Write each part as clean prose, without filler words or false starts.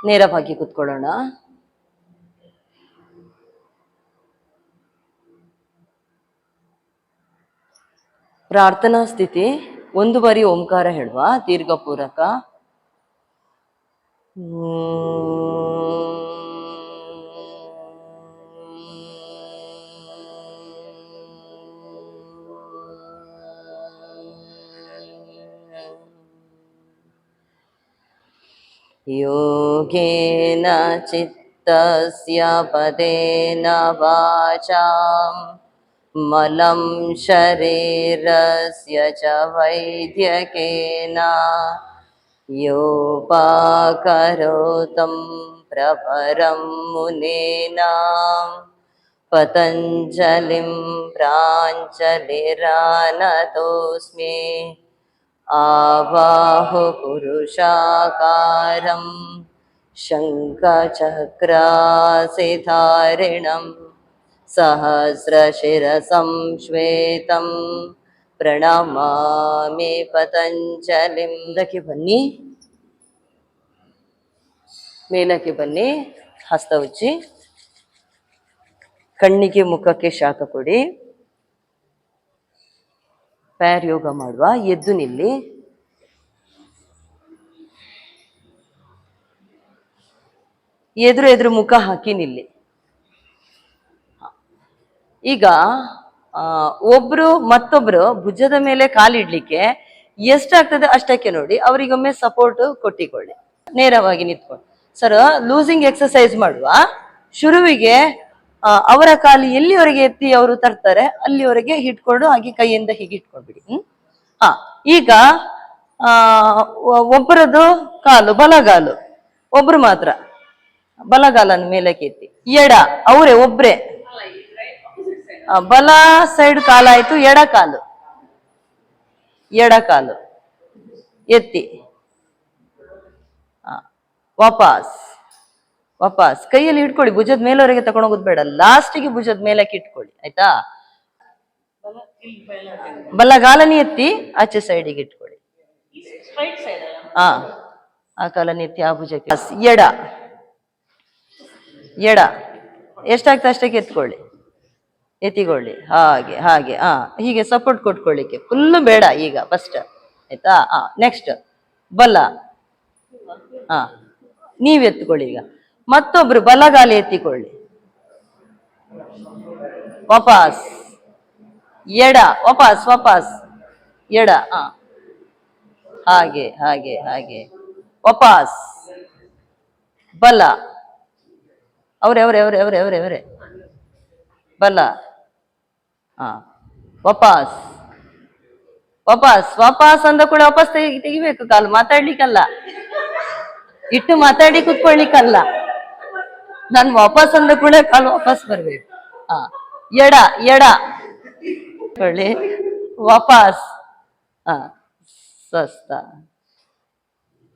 ನೇರವಾಗಿ ಕೂತ್ಕೊಳ್ಳೋಣ. ಪ್ರಾರ್ಥನಾ ಸ್ಥಿತಿ. ಒಂದು ಬಾರಿ ಓಂಕಾರ ಹೇಳುವ ದೀರ್ಘಪೂರಕ. ಯೋಗೇನ ಚಿತ್ತಸ್ಯ ಪದೇನ ವಾಚಾಂ ಮಲಂ ಶರೀರಸ್ಯ ಚ ವೈದ್ಯಕೇನ ಯೋಪಾಕರೋತಂ ಪ್ರವರಂ ಮುನೇನ ಪತಂಜಲಿಂ ಪ್ರಾಂಜಲಿರಾನತೋಸ್ಮಿ. ಆವಾಹು ಪುರುಷಾಕಾರಂ ಶಂಖಚಕ್ರಾಸಿಧಾರಿಣಂ ಸಹಸ್ರಶಿರಸಂ ಶ್ವೇತಂ ಪ್ರಣಮಾಮಿ ಪತಂಜಲಿಂ. ಇದಕ್ಕೆ ಬನ್ನಿ, ಮೇಲಕ್ಕೆ ಬನ್ನಿ, ಹಸ್ತ ಉಜ್ಜಿ, ಕಣ್ಣಿಗೆ ಮುಖಕ್ಕೆ ಶಾಖ ಕೊಡಿ. ಪ್ಯಾರ್ ಯೋಗ ಮಾಡುವ. ಎದ್ದು ನಿಲ್ಲಿ. ಎದುರು ಮುಖ ಹಾಕಿ ನಿಲ್ಲಿ. ಈಗ ಒಬ್ರು ಮತ್ತೊಬ್ರು ಭುಜದ ಮೇಲೆ ಕಾಲಿಡ್ಲಿಕ್ಕೆ ಎಷ್ಟಾಗ್ತದೆ ಅಷ್ಟಕ್ಕೆ ನೋಡಿ, ಅವರಿಗೊಮ್ಮೆ ಸಪೋರ್ಟ್ ಕೊಟ್ಟಿಕೊಳ್ಳಿ. ನೇರವಾಗಿ ನಿಂತ್ಕೊಂಡು ಸರ್ ಲೂಸಿಂಗ್ ಎಕ್ಸಸೈಸ್ ಮಾಡುವ. ಶುರುವಿಗೆ ಅವರ ಕಾಲು ಎಲ್ಲಿವರೆಗೆ ಎತ್ತಿ ಅವರು ತರ್ತಾರೆ ಅಲ್ಲಿವರೆಗೆ ಹಿಡ್ಕೊಂಡು ಹಾಗೆ ಕೈಯಿಂದ ಹೀಗೆ ಇಟ್ಕೊಂಡ್ಬಿಡಿ. ಈಗ ಒಬ್ಬರದು ಕಾಲು ಬಲಗಾಲು, ಒಬ್ರು ಮಾತ್ರ ಬಲಗಾಲನ್ನು ಮೇಲಕ್ಕೆ ಎತ್ತಿ. ಎಡ ಅವರೇ ಒಬ್ರೆ, ಬಲ ಸೈಡ್ ಕಾಲಾಯ್ತು, ಎಡ ಕಾಲು ಎತ್ತಿ. ವಾಪಸ್ ಕೈಯಲ್ಲಿ ಇಟ್ಕೊಳ್ಳಿ. ಭುಜದ ಮೇಲವರೆಗೆ ತಗೊಂಡು ಹೋಗೋದು ಬೇಡ, ಲಾಸ್ಟಿಗೆ ಭುಜದ ಮೇಲಕ್ಕೆ ಇಟ್ಕೊಳ್ಳಿ. ಆಯ್ತಾ? ಬಲಗಾಲನಿ ಎತ್ತಿ ಆಚೆ ಸೈಡಿಗೆ ಇಟ್ಕೊಳ್ಳಿ. ಆ ಕಾಲನಿ ಎತ್ತಿ ಆ ಭುಜಕ್ಕೆ. ಎಡ ಎಷ್ಟಾಗ್ತದೆ ಅಷ್ಟಕ್ಕೆ ಎತ್ತಿಕೊಳ್ಳಿ. ಹಾಗೆ ಹೀಗೆ ಸಪೋರ್ಟ್ ಕೊಟ್ಕೊಳ್ಳಿಕ್ಕೆ. ಫುಲ್ಲು ಬೇಡ ಈಗ, ಫಸ್ಟ್. ಆಯ್ತಾ? ನೆಕ್ಸ್ಟ್ ಬಲ. ನೀವ್ ಎತ್ಕೊಳ್ಳಿ. ಈಗ ಮತ್ತೊಬ್ರು ಬಲಗಾಲ ಎತ್ತಿಕೊಳ್ಳಿ. ವಾಪಸ್ ಎಡ, ವಾಪಸ್ ಎಡ. ಹಾಗೆ ವಾಪಸ್ ಬಲ. ಅವರೇ ಬಲ. ವಾಪಸ್ ಅಂದ ಕೂಡ ವಾಪಸ್ ತೆಗಿಬೇಕು. ಕಾಲು ಮಾತಾಡ್ಲಿಕ್ಕಲ್ಲ, ಇಟ್ಟು ಮಾತಾಡಿ ಕುತ್ಕೊಳ್ಲಿಕ್ಕಲ್ಲ. ನಾನು ವಾಪಸ್ ಅಂದ ಕೂಡ ಕಾಲು ವಾಪಸ್ ಬರ್ಬೇಕು. ಎಡ ಕೊಳ್ಳಿ, ವಾಪಸ್. ಸ್ವಸ್ಥ.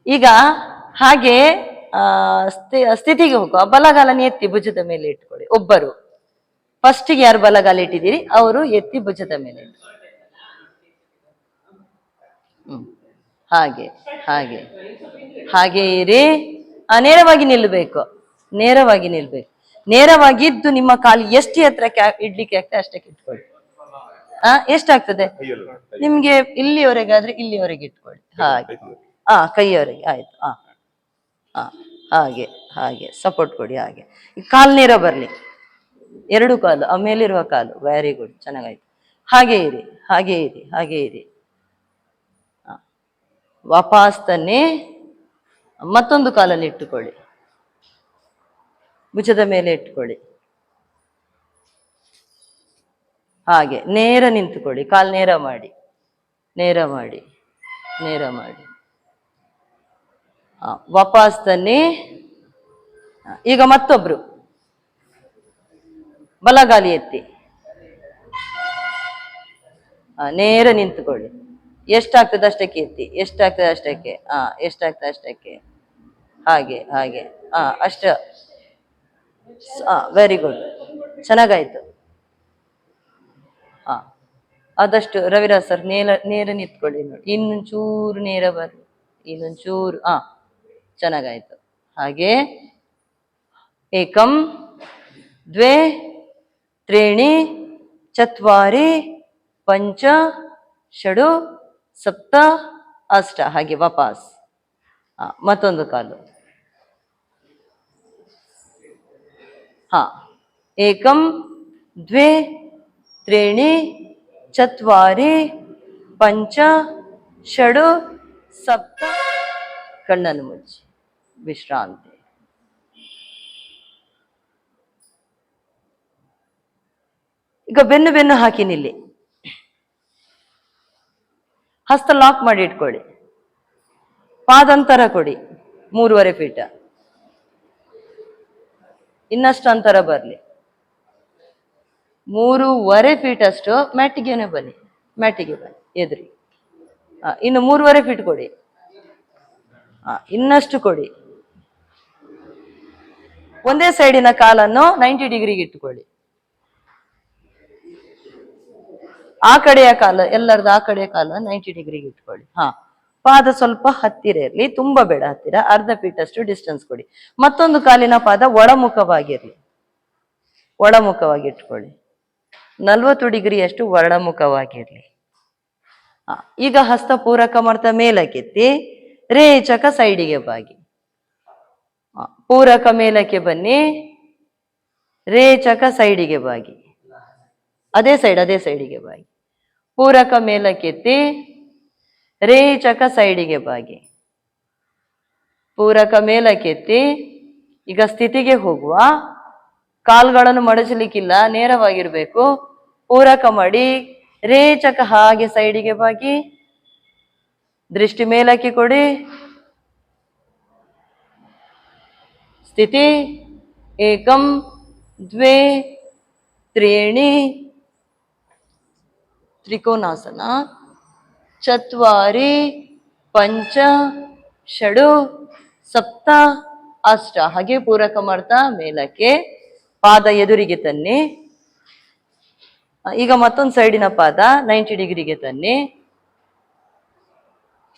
ಈಗ ಹಾಗೆ ಸ್ಥಿತಿಗೆ ಹೋಗುವ. ಬಲಗಾಲನ ಎತ್ತಿ ಭುಜದ ಮೇಲೆ ಇಟ್ಕೊಳ್ಳಿ. ಒಬ್ಬರು ಫಸ್ಟಿಗೆ ಯಾರು ಬಲಗಾಲ ಇಟ್ಟಿದ್ದೀರಿ ಅವರು ಎತ್ತಿ ಭುಜದ ಮೇಲೆ ಇಟ್ಕೊಳ್ಳಿ. ಹಾಗೆ ಇರಿ. ನೇರವಾಗಿ ನಿಲ್ಬೇಕು. ನೇರವಾಗಿದ್ದು ನಿಮ್ಮ ಕಾಲು ಎಷ್ಟು ಎತ್ತರಕ್ಕೆ ಇಡ್ಲಿಕ್ಕೆ ಆಗ್ತದೆ ಅಷ್ಟಕ್ಕೆ ಇಟ್ಕೊಳ್ಳಿ. ಎಷ್ಟಾಗ್ತದೆ ನಿಮ್ಗೆ? ಇಲ್ಲಿವರೆಗಾದ್ರೆ ಇಲ್ಲಿವರೆಗೆ ಇಟ್ಕೊಳ್ಳಿ. ಹಾಗೆ ಕೈಯವರೆಗೆ. ಆಯ್ತು. ಹಾಗೆ ಸಪೋರ್ಟ್ ಕೊಡಿ. ಹಾಗೆ ಕಾಲು ನೇರ ಬರ್ಲಿ, ಎರಡು ಕಾಲು ಮೇಲಿರುವ ಕಾಲು. ವೆರಿ ಗುಡ್, ಚೆನ್ನಾಗಾಯ್ತು. ಹಾಗೆ ಇರಿ. ವಾಪಸ್ ತನ್ನಿ. ಮತ್ತೊಂದು ಕಾಲಲ್ಲಿ ಇಟ್ಟುಕೊಳ್ಳಿ, ಭುಜದ ಮೇಲೆ ಇಟ್ಕೊಳ್ಳಿ. ಹಾಗೆ ನೇರ ನಿಂತುಕೊಳ್ಳಿ. ಕಾಲು ನೇರ ಮಾಡಿ. ವಾಪಸ್ ತನ್ನಿ. ಈಗ ಮತ್ತೊಬ್ರು ಬಲಗಾಲಿ ಎತ್ತಿ ನೇರ ನಿಂತುಕೊಳ್ಳಿ. ಎಷ್ಟಾಗ್ತದೆ ಅಷ್ಟಕ್ಕೆ ಎತ್ತಿ. ಎಷ್ಟಾಗ್ತದೆ ಅಷ್ಟಕ್ಕೆ. ಹಾಗೆ ಅಷ್ಟ. ವೆರಿ ಗುಡ್, ಚೆನ್ನಾಗಾಯ್ತು. ಆದಷ್ಟು ರವಿರಾಜ್ ಸರ್ ನೇರ ನಿಂತ್ಕೊಳ್ಳಿ ನೋಡಿ. ಇನ್ನೊಂಚೂರು ನೇರ ಬರ್ರಿ, ಇನ್ನೊಂಚೂರು. ಚೆನ್ನಾಗಾಯ್ತು. ಹಾಗೆ ಏಕಂ ದ್ವೇ ತ್ರೀಣಿ ಚತ್ವಾರಿ ಪಂಚ ಷಡು ಸಪ್ತ ಅಷ್ಟ. ಹಾಗೆ ವಾಪಸ್ ಮತ್ತೊಂದು ಕಾಲು. ಹಾ, ಏಕಂ ದ್ವೇ ತ್ರೀಣಿ ಚತ್ವಾರಿ ಪಂಚ ಷಡು ಸಪ್ತ. ಕಣ್ಣನ್ನು ಮುಚ್ಚಿ ವಿಶ್ರಾಂತಿ. ಈಗ ಬೆನ್ನು ಬೆನ್ನು ಹಾಕಿ ನಿಲ್ಲಿ. ಹಸ್ತ ಲಾಕ್ ಮಾಡಿ ಇಟ್ಕೊಳ್ಳಿ. ಪಾದಂತರ ಕೊಡಿ 3.5 ಫೀಟ್. ಇನ್ನಷ್ಟು ಅಂತರ ಬರಲಿ. 3.5 ಫೀಟ್ ಅಷ್ಟು ಮ್ಯಾಟಿಗೆನೆ ಬನ್ನಿ. ಮ್ಯಾಟಿಗೆ ಬನ್ನಿ ಎದುರಿ. ಇನ್ನು 3.5 ಫೀಟ್ ಕೊಡಿ. ಇನ್ನಷ್ಟು ಕೊಡಿ. ಒಂದೇ ಸೈಡಿನ ಕಾಲನ್ನು 90 ಡಿಗ್ರಿಗೆ ಇಟ್ಟುಕೊಳ್ಳಿ. ಆ ಕಡೆಯ ಕಾಲ, ಎಲ್ಲರದ್ದು ಆ ಕಡೆಯ ಕಾಲ 90 ಡಿಗ್ರಿಗೆ ಇಟ್ಕೊಳ್ಳಿ. ಪಾದ ಸ್ವಲ್ಪ ಹತ್ತಿರ ಇರಲಿ, ತುಂಬಾ ಬೇಡ ಹತ್ತಿರ. ಅರ್ಧ ಫೀಟ್ ಅಷ್ಟು ಡಿಸ್ಟೆನ್ಸ್ ಕೊಡಿ. ಮತ್ತೊಂದು ಕಾಲಿನ ಪಾದ ಒಳಮುಖವಾಗಿರ್ಲಿ. ಒಳಮುಖವಾಗಿ ಇಟ್ಕೊಳ್ಳಿ. 40 ಡಿಗ್ರಿಯಷ್ಟು ಒಳಮುಖವಾಗಿರ್ಲಿ. ಈಗ ಹಸ್ತ ಪೂರಕ ಮಾಡ್ತಾ ಮೇಲಕ್ಕೆತ್ತಿ ರೇಚಕ ಸೈಡಿಗೆ ಬಾಗಿ. ಪೂರಕ ಮೇಲಕ್ಕೆ ಬನ್ನಿ, ರೇಚಕ ಸೈಡಿಗೆ ಬಾಗಿ. ಅದೇ ಸೈಡಿಗೆ ಬಾಗಿ. ಪೂರಕ ಮೇಲಕ್ಕೆತ್ತಿ ರೇಚಕ ಸೈಡಿಗೆ ಬಾಗಿ. ಪೂರಕ ಮೇಲಕ್ಕೆತ್ತಿ ಈಗ ಸ್ಥಿತಿಗೆ ಹೋಗುವ. ಕಾಲ್ಗಳನ್ನು ಮಡಚಲಿಕ್ಕಿಲ್ಲ, ನೇರವಾಗಿರ್ಬೇಕು. ಪೂರಕ ಮಾಡಿ ರೇಚಕ ಹಾಗೆ ಸೈಡಿಗೆ ಬಾಗಿ. ದೃಷ್ಟಿ ಮೇಲಕ್ಕೆ ಕೊಡಿ. ಸ್ಥಿತಿ ಏಕಂ ದ್ವೇ ತ್ರೀಣಿ ತ್ರಿಕೋನಾಸನ ಚತ್ವಾರಿ ಪಂಚ ಷಡು ಸಪ್ತ ಅಷ್ಟ. ಹಾಗೆ ಪೂರಕ ಮಾಡ್ತಾ ಮೇಲಕ್ಕೆ. ಪಾದ ಎದುರಿಗೆ ತನ್ನಿ. ಈಗ ಮತ್ತೊಂದು ಸೈಡಿನ ಪಾದ 90 ಡಿಗ್ರಿಗೆ ತನ್ನಿ.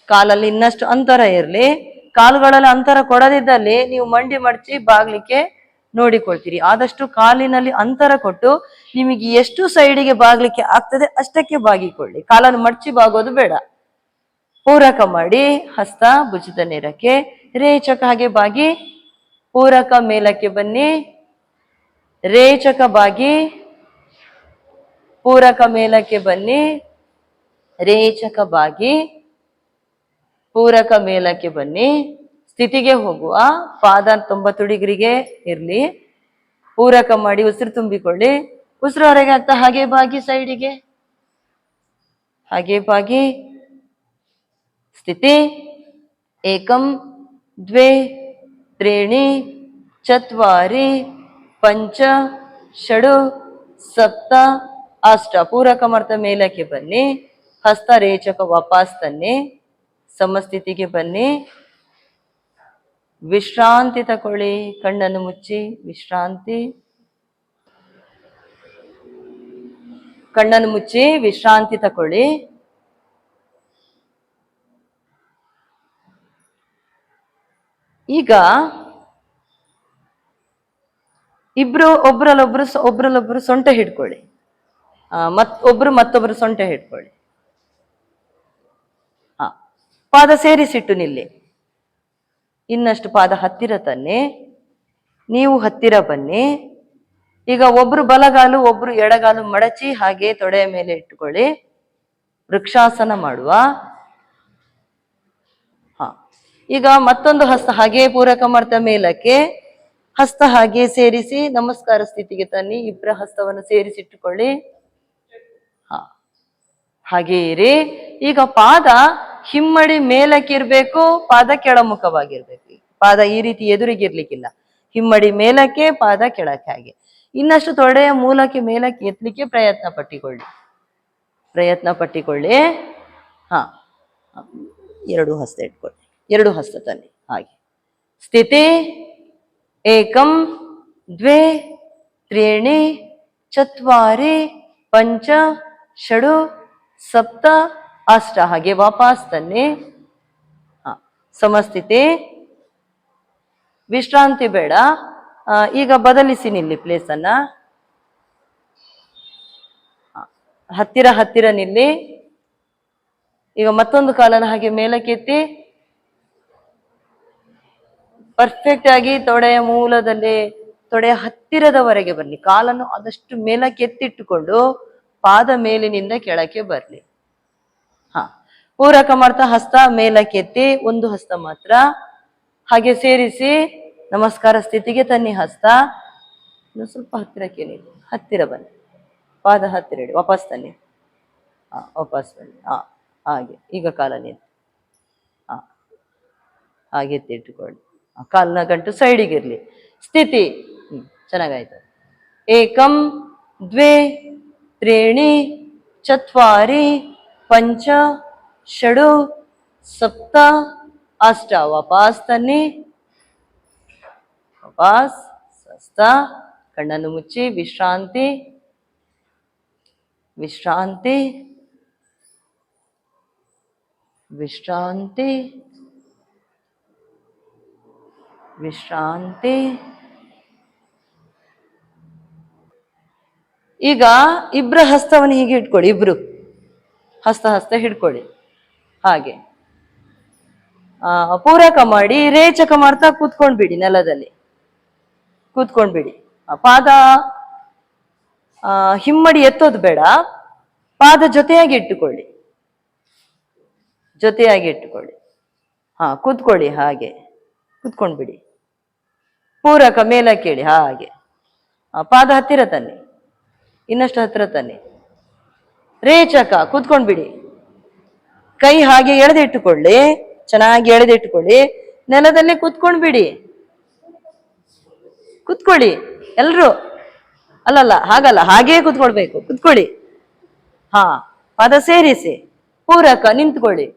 ಕಾಲಲ್ಲಿ ಇನ್ನಷ್ಟು ಅಂತರ ಇರಲಿ. ಕಾಲುಗಳಲ್ಲಿ ಅಂತರ ಕೊಡದಿದ್ದಲ್ಲಿ ನೀವು ಮಂಡಿ ಮಡಚಿ ಬಾಗ್ಲಿಕ್ಕೆ ನೋಡಿಕೊಳ್ತೀರಿ. ಆದಷ್ಟು ಕಾಲಿನಲ್ಲಿ ಅಂತರ ಕೊಟ್ಟು ನಿಮಗೆ ಎಷ್ಟು ಸೈಡಿಗೆ ಬಾಗ್ಲಿಕ್ಕೆ ಆಗ್ತದೆ ಅಷ್ಟಕ್ಕೆ ಬಾಗಿಕೊಳ್ಳಿ. ಕಾಲನ್ನು ಮಡಚಿ ಬಾಗೋದು ಬೇಡ. ಪೂರಕ ಮಾಡಿ ಹಸ್ತ ಭುಜದ ನೇರಕ್ಕೆ, ರೇಚಕ ಹಾಗೆ ಬಾಗಿ. ಪೂರಕ ಮೇಲಕ್ಕೆ ಬನ್ನಿ, ರೇಚಕ ಬಾಗಿ. ಪೂರಕ ಮೇಲಕ್ಕೆ ಬನ್ನಿ, ರೇಚಕ ಬಾಗಿ. ಪೂರಕ ಮೇಲಕ್ಕೆ ಬನ್ನಿ. ಸ್ಥಿತಿಗೆ ಹೋಗುವ. ಪಾದ 90 ಡಿಗ್ರಿಗೆ ಇರ್ಲಿ. ಪೂರಕ ಮಾಡಿ ಉಸಿರು ತುಂಬಿಕೊಳ್ಳಿ. ಉಸಿರು ಹೊರಗೆ ಆಗ್ತಾ ಹಾಗೆ ಬಾಗಿ ಸೈಡಿಗೆ. ಹಾಗೆ ಬಾಗಿ. ಸ್ಥಿತಿ ಏಕಂ ದ್ವೇ ತ್ರೀಣಿ ಚತ್ವಾರಿ ಪಂಚ ಷಡು ಸಪ್ತ ಅಷ್ಟ. ಪೂರಕ ಮಾಡ್ತಾ ಮೇಲಕ್ಕೆ ಬನ್ನಿ. ಹಸ್ತ ರೇಚಕ ವಾಪಸ್ ತನ್ನಿ. ಸಮಸ್ಥಿತಿಗೆ ಬನ್ನಿ. ವಿಶ್ರಾಂತಿ ತಕೊಳ್ಳಿ. ಕಣ್ಣನ್ನು ಮುಚ್ಚಿ ವಿಶ್ರಾಂತಿ. ಕಣ್ಣನ್ನು ಮುಚ್ಚಿ ವಿಶ್ರಾಂತಿ ತಕೊಳ್ಳಿ. ಈಗ ಇಬ್ರು ಒಬ್ರಲ್ಲೊಬ್ರು ಸೊಂಟ ಹಿಡ್ಕೊಳ್ಳಿ. ಮತ್ತೊಬ್ರು ಸೊಂಟ ಹಿಡ್ಕೊಳ್ಳಿ. ಪಾದ ಸೇರಿಸಿಟ್ಟು ನಿಲ್ಲಿ. ಇನ್ನಷ್ಟು ಪಾದ ಹತ್ತಿರ ತನ್ನಿ. ನೀವು ಹತ್ತಿರ ಬನ್ನಿ. ಈಗ ಒಬ್ರು ಬಲಗಾಲು ಒಬ್ರು ಎಡಗಾಲು ಮಡಚಿ ಹಾಗೆ ತೊಡೆಯ ಮೇಲೆ ಇಟ್ಟುಕೊಳ್ಳಿ. ವೃಕ್ಷಾಸನ ಮಾಡುವ. ಈಗ ಮತ್ತೊಂದು ಹಸ್ತ ಹಾಗೆ ಪೂರಕ ಮಾಡ್ತಾ ಮೇಲಕ್ಕೆ. ಹಸ್ತ ಹಾಗೆ ಸೇರಿಸಿ ನಮಸ್ಕಾರ ಸ್ಥಿತಿಗೆ ತನ್ನಿ. ಇಬ್ಬರ ಹಸ್ತವನ್ನು ಸೇರಿಸಿಟ್ಟುಕೊಳ್ಳಿ. ಹಾಗೆ ಇರಿ. ಈಗ ಪಾದ ಹಿಮ್ಮಡಿ ಮೇಲಕ್ಕಿರ್ಬೇಕು, ಪಾದ ಕೆಳಮುಖವಾಗಿರ್ಬೇಕು. ಪಾದ ಈ ರೀತಿ ಎದುರಿಗಿರ್ಲಿಕ್ಕಿಲ್ಲ. ಹಿಮ್ಮಡಿ ಮೇಲಕ್ಕೆ, ಪಾದ ಕೆಳಕ್ಕೆ. ಹಾಗೆ ಇನ್ನಷ್ಟು ತೊಡೆಯ ಮೂಲಕ್ಕೆ ಮೇಲಕ್ಕೆ ಎತ್ತಲಿಕ್ಕೆ ಪ್ರಯತ್ನ ಪಟ್ಟಿಕೊಳ್ಳಿ. ಎರಡು ಹಸ್ತ ಇಟ್ಕೊಳ್ಳಿ. ಎರಡು ಹಸ್ತ ತನ್ನಿ. ಹಾಗೆ ಸ್ಥಿತಿ ಏಕಂ ದ್ವೇ ತ್ರೀಣಿ ಚತ್ವಾರಿ ಪಂಚ ಷಡು ಸಪ್ತ ಅಷ್ಟ. ಹಾಗೆ ವಾಪಸ್ ತನ್ನಿ. ಸಮಸ್ಥಿತಿ ವಿಶ್ರಾಂತಿ ಬೇಡ. ಈಗ ಬದಲಿಸಿ ನಿಲ್ಲಿ ಪ್ಲೇಸ್ ಅನ್ನ. ಹತ್ತಿರ ಹತ್ತಿರ ನಿಲ್ಲಿ. ಈಗ ಮತ್ತೊಂದು ಕಾಲನ್ನು ಹಾಗೆ ಮೇಲಕ್ಕೆತ್ತಿ ಪರ್ಫೆಕ್ಟ್ ಆಗಿ ತೊಡೆಯ ಮೂಲದಲ್ಲಿ ತೊಡೆಯ ಹತ್ತಿರದವರೆಗೆ ಬರಲಿ. ಕಾಲನ್ನು ಆದಷ್ಟು ಮೇಲಕ್ಕೆತ್ತಿಟ್ಟುಕೊಂಡು ಪಾದ ಮೇಲಿನಿಂದ ಕೆಳಕ್ಕೆ ಬರಲಿ. ಪೂರಕ ಮಾಡ್ತಾ ಹಸ್ತ ಮೇಲಕ್ಕೆತ್ತಿ, ಒಂದು ಹಸ್ತ ಮಾತ್ರ ಹಾಗೆ ಸೇರಿಸಿ ನಮಸ್ಕಾರ ಸ್ಥಿತಿಗೆ ತನ್ನಿ. ಹಸ್ತ ಸ್ವಲ್ಪ ಹತ್ತಿರಕ್ಕೆ ನೀಡಿ, ಹತ್ತಿರ ಬನ್ನಿ, ಪಾದ ಹತ್ತಿರ ಇಡಿ, ವಾಪಸ್ ತನ್ನಿ. ವಾಪಸ್ ಬನ್ನಿ. ಹಾಗೆ ಈಗ ಕಾಲ ನಿಂತು ಹಾಗೆ ಎತ್ತಿಟ್ಟುಕೊಳ್ಳಿ. ಕಾಲಿನ ಗಂಟು ಸೈಡಿಗಿರ್ಲಿ. ಸ್ಥಿತಿ ಚೆನ್ನಾಗಾಯ್ತು. ಏಕಂ ದ್ವೇ ತ್ರೀಣಿ ಚತ್ವಾರಿ ಪಂಚ ಷಡು ಸಪ್ತ ಅಷ್ಟ. ವಾಪಸ್ ತನ್ನಿ, ವಾಪಸ್ ಸ್ವಸ್ಥ. ಕಣ್ಣನ್ನು ಮುಚ್ಚಿ ವಿಶ್ರಾಂತಿ ವಿಶ್ರಾಂತಿ ವಿಶ್ರಾಂತಿ ವಿಶ್ರಾಂತಿ. ಈಗ ಇಬ್ರ ಹಸ್ತವನ್ನು ಹೀಗೆ ಇಟ್ಕೊಳ್ಳಿ. ಇಬ್ರು ಹಸ್ತ ಹಸ್ತ ಹಿಡ್ಕೊಳ್ಳಿ. ಹಾಗೆ ಪೂರಕ ಮಾಡಿ ರೇಚಕ ಮಾಡ್ತಾ ಕೂತ್ಕೊಂಡ್ಬಿಡಿ. ನೆಲದಲ್ಲಿ ಕೂತ್ಕೊಂಡ್ಬಿಡಿ. ಪಾದ ಹಿಮ್ಮಡಿ ಎತ್ತೋದು ಬೇಡ. ಪಾದ ಜೊತೆಯಾಗಿ ಇಟ್ಟುಕೊಳ್ಳಿ, ಜೊತೆಯಾಗಿ ಇಟ್ಟುಕೊಳ್ಳಿ. ಕೂತ್ಕೊಳ್ಳಿ. ಹಾಗೆ ಕೂತ್ಕೊಂಡ್ಬಿಡಿ. ಪೂರಕ ಮೇಲಕ್ಕೆ ಇಡಿ. ಹಾಗೆ ಪಾದ ಹತ್ತಿರ ತನ್ನಿ, ಇನ್ನಷ್ಟು ಹತ್ತಿರ ತನ್ನಿ. ರೇಚಕ ಕೂತ್ಕೊಂಡ್ಬಿಡಿ. ಕೈ ಹಾಗೆ ಎಳೆದಿಟ್ಟುಕೊಳ್ಳಿ, ಚೆನ್ನಾಗಿ ಎಳೆದಿಟ್ಟುಕೊಳ್ಳಿ. ನೆಲದಲ್ಲಿ ಕೂತ್ಕೊಂಡ್ಬಿಡಿ. ಕೂತ್ಕೊಳ್ಳಿ ಎಲ್ರು. ಅಲ್ಲಲ್ಲ, ಹಾಗಲ್ಲ, ಹಾಗೇ ಕೂತ್ಕೊಳ್ಬೇಕು. ಕೂತ್ಕೊಳ್ಳಿ. ಪಾದ ಸೇರಿಸಿ. ಪೂರಕ ನಿಂತ್ಕೊಳ್ಳಿ.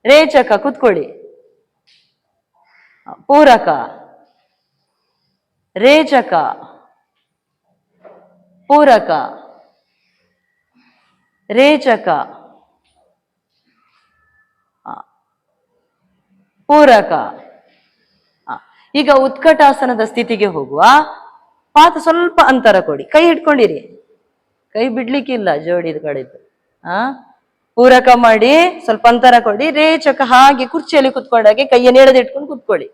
ರೇಚಕ ಕೂತ್ಕೊಳ್ಳಿ. ಪೂರಕ ರೇಚಕ ಪೂರಕ ರೇಚಕ ಪೂರಕ. ಈಗ ಉತ್ಕಟಾಸನದ ಸ್ಥಿತಿಗೆ ಹೋಗುವ. ಪಾದ ಸ್ವಲ್ಪ ಅಂತರ ಕೊಡಿ. ಕೈ ಹಿಡ್ಕೊಂಡಿರಿ, ಕೈ ಬಿಡ್ಲಿಕ್ಕಿಲ್ಲ ಜೋಡಿದ ಕಡೆದು. ಪೂರಕ ಮಾಡಿ ಸ್ವಲ್ಪ ಅಂತರ ಕೊಡಿ. ರೇಚಕ ಹಾಗೆ ಕುರ್ಚಿಯಲ್ಲಿ ಕುತ್ಕೊಂಡಾಗೆ ಕೈಯನ್ನು ಎಳೆದಿಟ್ಕೊಂಡು ಕುತ್ಕೊಳ್ಳಿ.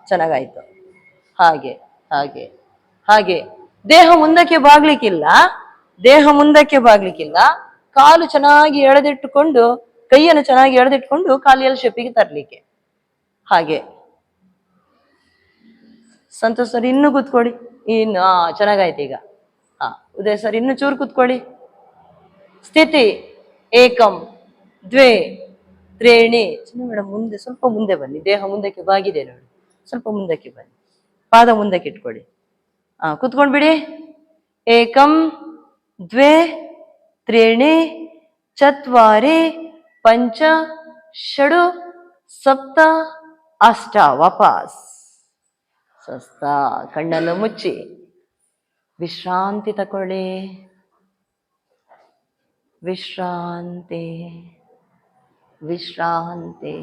ಚೆನ್ನಾಗಾಯ್ತು. ಹಾಗೆ ಹಾಗೆ ಹಾಗೆ. ದೇಹ ಮುಂದಕ್ಕೆ ಬಾಗ್ಲಿಕ್ಕಿಲ್ಲ, ದೇಹ ಮುಂದಕ್ಕೆ ಬಾಗ್ಲಿಕ್ಕಿಲ್ಲ. ಕಾಲು ಚೆನ್ನಾಗಿ ಎಳೆದಿಟ್ಟುಕೊಂಡು, ಕೈಯನ್ನು ಚೆನ್ನಾಗಿ ಎಳೆದಿಟ್ಕೊಂಡು ಕಾಲು ಎಲ್ ಶೇಪಿಗೆ ತರ್ಲಿಕ್ಕೆ. ಹಾಗೆ ಸಂತೋಷ್ ಸರ್ ಇನ್ನು ಕೂತ್ಕೊಳ್ಳಿ. ಇನ್ನು ಚೆನ್ನಾಗಾಯ್ತು. ಈಗ ಉದಯ್ ಸರ್ ಇನ್ನು ಚೂರು ಕೂತ್ಕೊಳ್ಳಿ. ಸ್ಥಿತಿ ಏಕಂ ದ್ವೇ ತ್ರೀಣಿ. ಮೇಡಮ್ ಮುಂದೆ ಸ್ವಲ್ಪ ಮುಂದೆ ಬನ್ನಿ. ದೇಹ ಮುಂದಕ್ಕೆ ಬಾಗಿದೆ ನೋಡಿ, ಸ್ವಲ್ಪ ಮುಂದಕ್ಕೆ ಬನ್ನಿ. ಪಾದ ಮುಂದಕ್ಕೆ ಇಟ್ಕೊಳ್ಳಿ. ಕೂತ್ಕೊಂಡ್ಬಿಡಿ. ಏಕಂ ದ್ವೇ ತ್ರೀಣಿ ಚತ್ವಾರಿ ಪಂಚ ಷಡು ಸಪ್ತ ಅಷ್ಟ. ವಾಪಸ್ ಸ್ವಸ್ಥ. ಕಣ್ಣನ್ನು ಮುಚ್ಚಿ ವಿಶ್ರಾಂತಿ ತಕೊಳ್ಳಿ. ವಿಶ್ರಾಂತಿ ವಿಶ್ರಾಂತಿ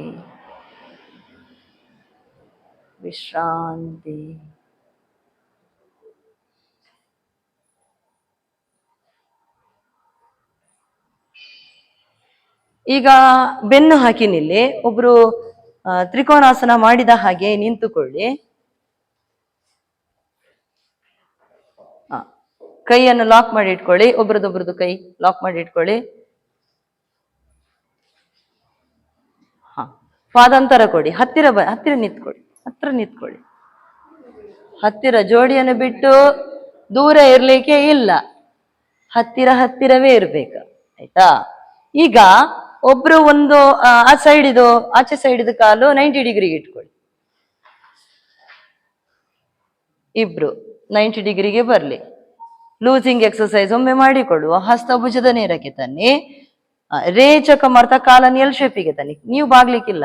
ವಿಶ್ರಾಂತಿ. ಈಗ ಬೆನ್ನು ಹಾಕಿ ನಿಲ್ಲಿ. ಒಬ್ರು ತ್ರಿಕೋನಾಸನ ಮಾಡಿದ ಹಾಗೆ ನಿಂತುಕೊಳ್ಳಿ. ಕೈಯನ್ನು ಲಾಕ್ ಮಾಡಿ ಇಟ್ಕೊಳ್ಳಿ. ಒಬ್ರದೊಬ್ರದ್ದು ಕೈ ಲಾಕ್ ಮಾಡಿ ಇಟ್ಕೊಳ್ಳಿ. ಪಾದಾಂತರ ಕೊಡಿ. ಹತ್ತಿರ ಹತ್ತಿರ ನಿಂತ್ಕೊಳ್ಳಿ. ಹತ್ತಿರ ನಿಂತ್ಕೊಳ್ಳಿ. ಹತ್ತಿರ ಜೋಡಿಯನ್ನು ಬಿಟ್ಟು ದೂರ ಇರ್ಲಿಕ್ಕೆ ಇಲ್ಲ, ಹತ್ತಿರ ಹತ್ತಿರವೇ ಇರ್ಬೇಕು. ಆಯ್ತಾ? ಈಗ ಒಬ್ರು ಒಂದು ಆ ಸೈಡ್ ಇದು ಆಚೆ ಸೈಡ್ ಇದು ಕಾಲು 90 ಡಿಗ್ರಿಗೆ ಇಟ್ಕೊಳ್ಳಿ. ಇಬ್ರು 90 ಡಿಗ್ರಿಗೆ ಬರ್ಲಿ. ಲೂಸಿಂಗ್ ಎಕ್ಸರ್ಸೈಸ್ ಒಮ್ಮೆ ಮಾಡಿಕೊಡುವ. ಹಸ್ತ ಭುಜದ ನೇರಕ್ಕೆ ತನ್ನಿ. ರೇಚಕ ಮಾಡ್ತಾ ಕಾಲನ್ನು ಎಲ್ ಶೇಪಿಗೆ ತನ್ನಿ. ನೀವು ಬಾಗ್ಲಿಕ್ಕಿಲ್ಲ,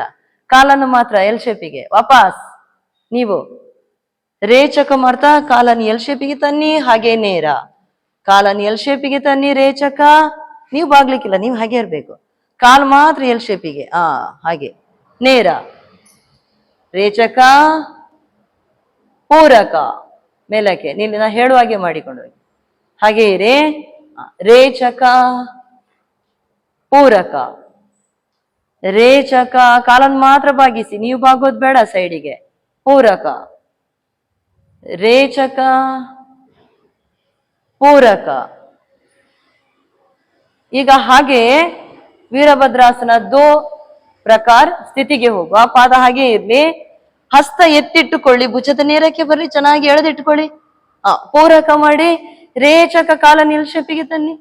ಕಾಲನ್ನು ಮಾತ್ರ ಎಲ್ ಶೇಪಿಗೆ. ವಾಪಸ್ ನೀವು ರೇಚಕ ಮಾಡ್ತಾ ಕಾಲನ್ನು ಎಲ್ ಶೇಪಿಗೆ ತನ್ನಿ. ಹಾಗೆ ನೇರ ಕಾಲನ್ನು ಎಲ್ ಶೇಪಿಗೆ ತನ್ನಿ. ರೇಚಕ. ನೀವು ಬಾಗ್ಲಿಕ್ಕಿಲ್ಲ, ನೀವು ಹಾಗೆ ಇರ್ಬೇಕು. ಕಾಲು ಮಾತ್ರ ಎಲ್ ಶೇಪಿಗೆ. ಹಾಗೆ ನೇರ ರೇಚಕ ಪೂರಕ ಮೇಲಕ್ಕೆ ನೀನು ಹೇಳುವ ಹಾಗೆ ಮಾಡಿಕೊಂಡು ಹೋಗಿ. ಹಾಗೆ ಇರಿ. ರೇಚಕ ಪೂರಕ. ರೇಚಕ ಕಾಲನ್ನು ಮಾತ್ರ ಬಾಗಿಸಿ, ನೀವು ಬಾಗೋದು ಬೇಡ ಸೈಡಿಗೆ. ಪೂರಕ ರೇಚಕ ಪೂರಕ. ಈಗ ಹಾಗೆ ವೀರಭದ್ರಾಸನ ದೋ ಪ್ರಕಾರ ಸ್ಥಿತಿಗೆ ಹೋಗುವ. ಪಾದ ಹಾಗೆ ಇರ್ಲಿ, ಹಸ್ತ ಎತ್ತಿಟ್ಟುಕೊಳ್ಳಿ, ಭುಜದ ನೇರಕ್ಕೆ ಬರ್ಲಿ, ಚೆನ್ನಾಗಿ ಎಳೆದಿಟ್ಕೊಳ್ಳಿ. ಪೂರಕ ಮಾಡಿ ರೇಚಕ ಕಾಲ ನಿಲ್ಶೆಪಿಗೆ ತನ್ನಿ.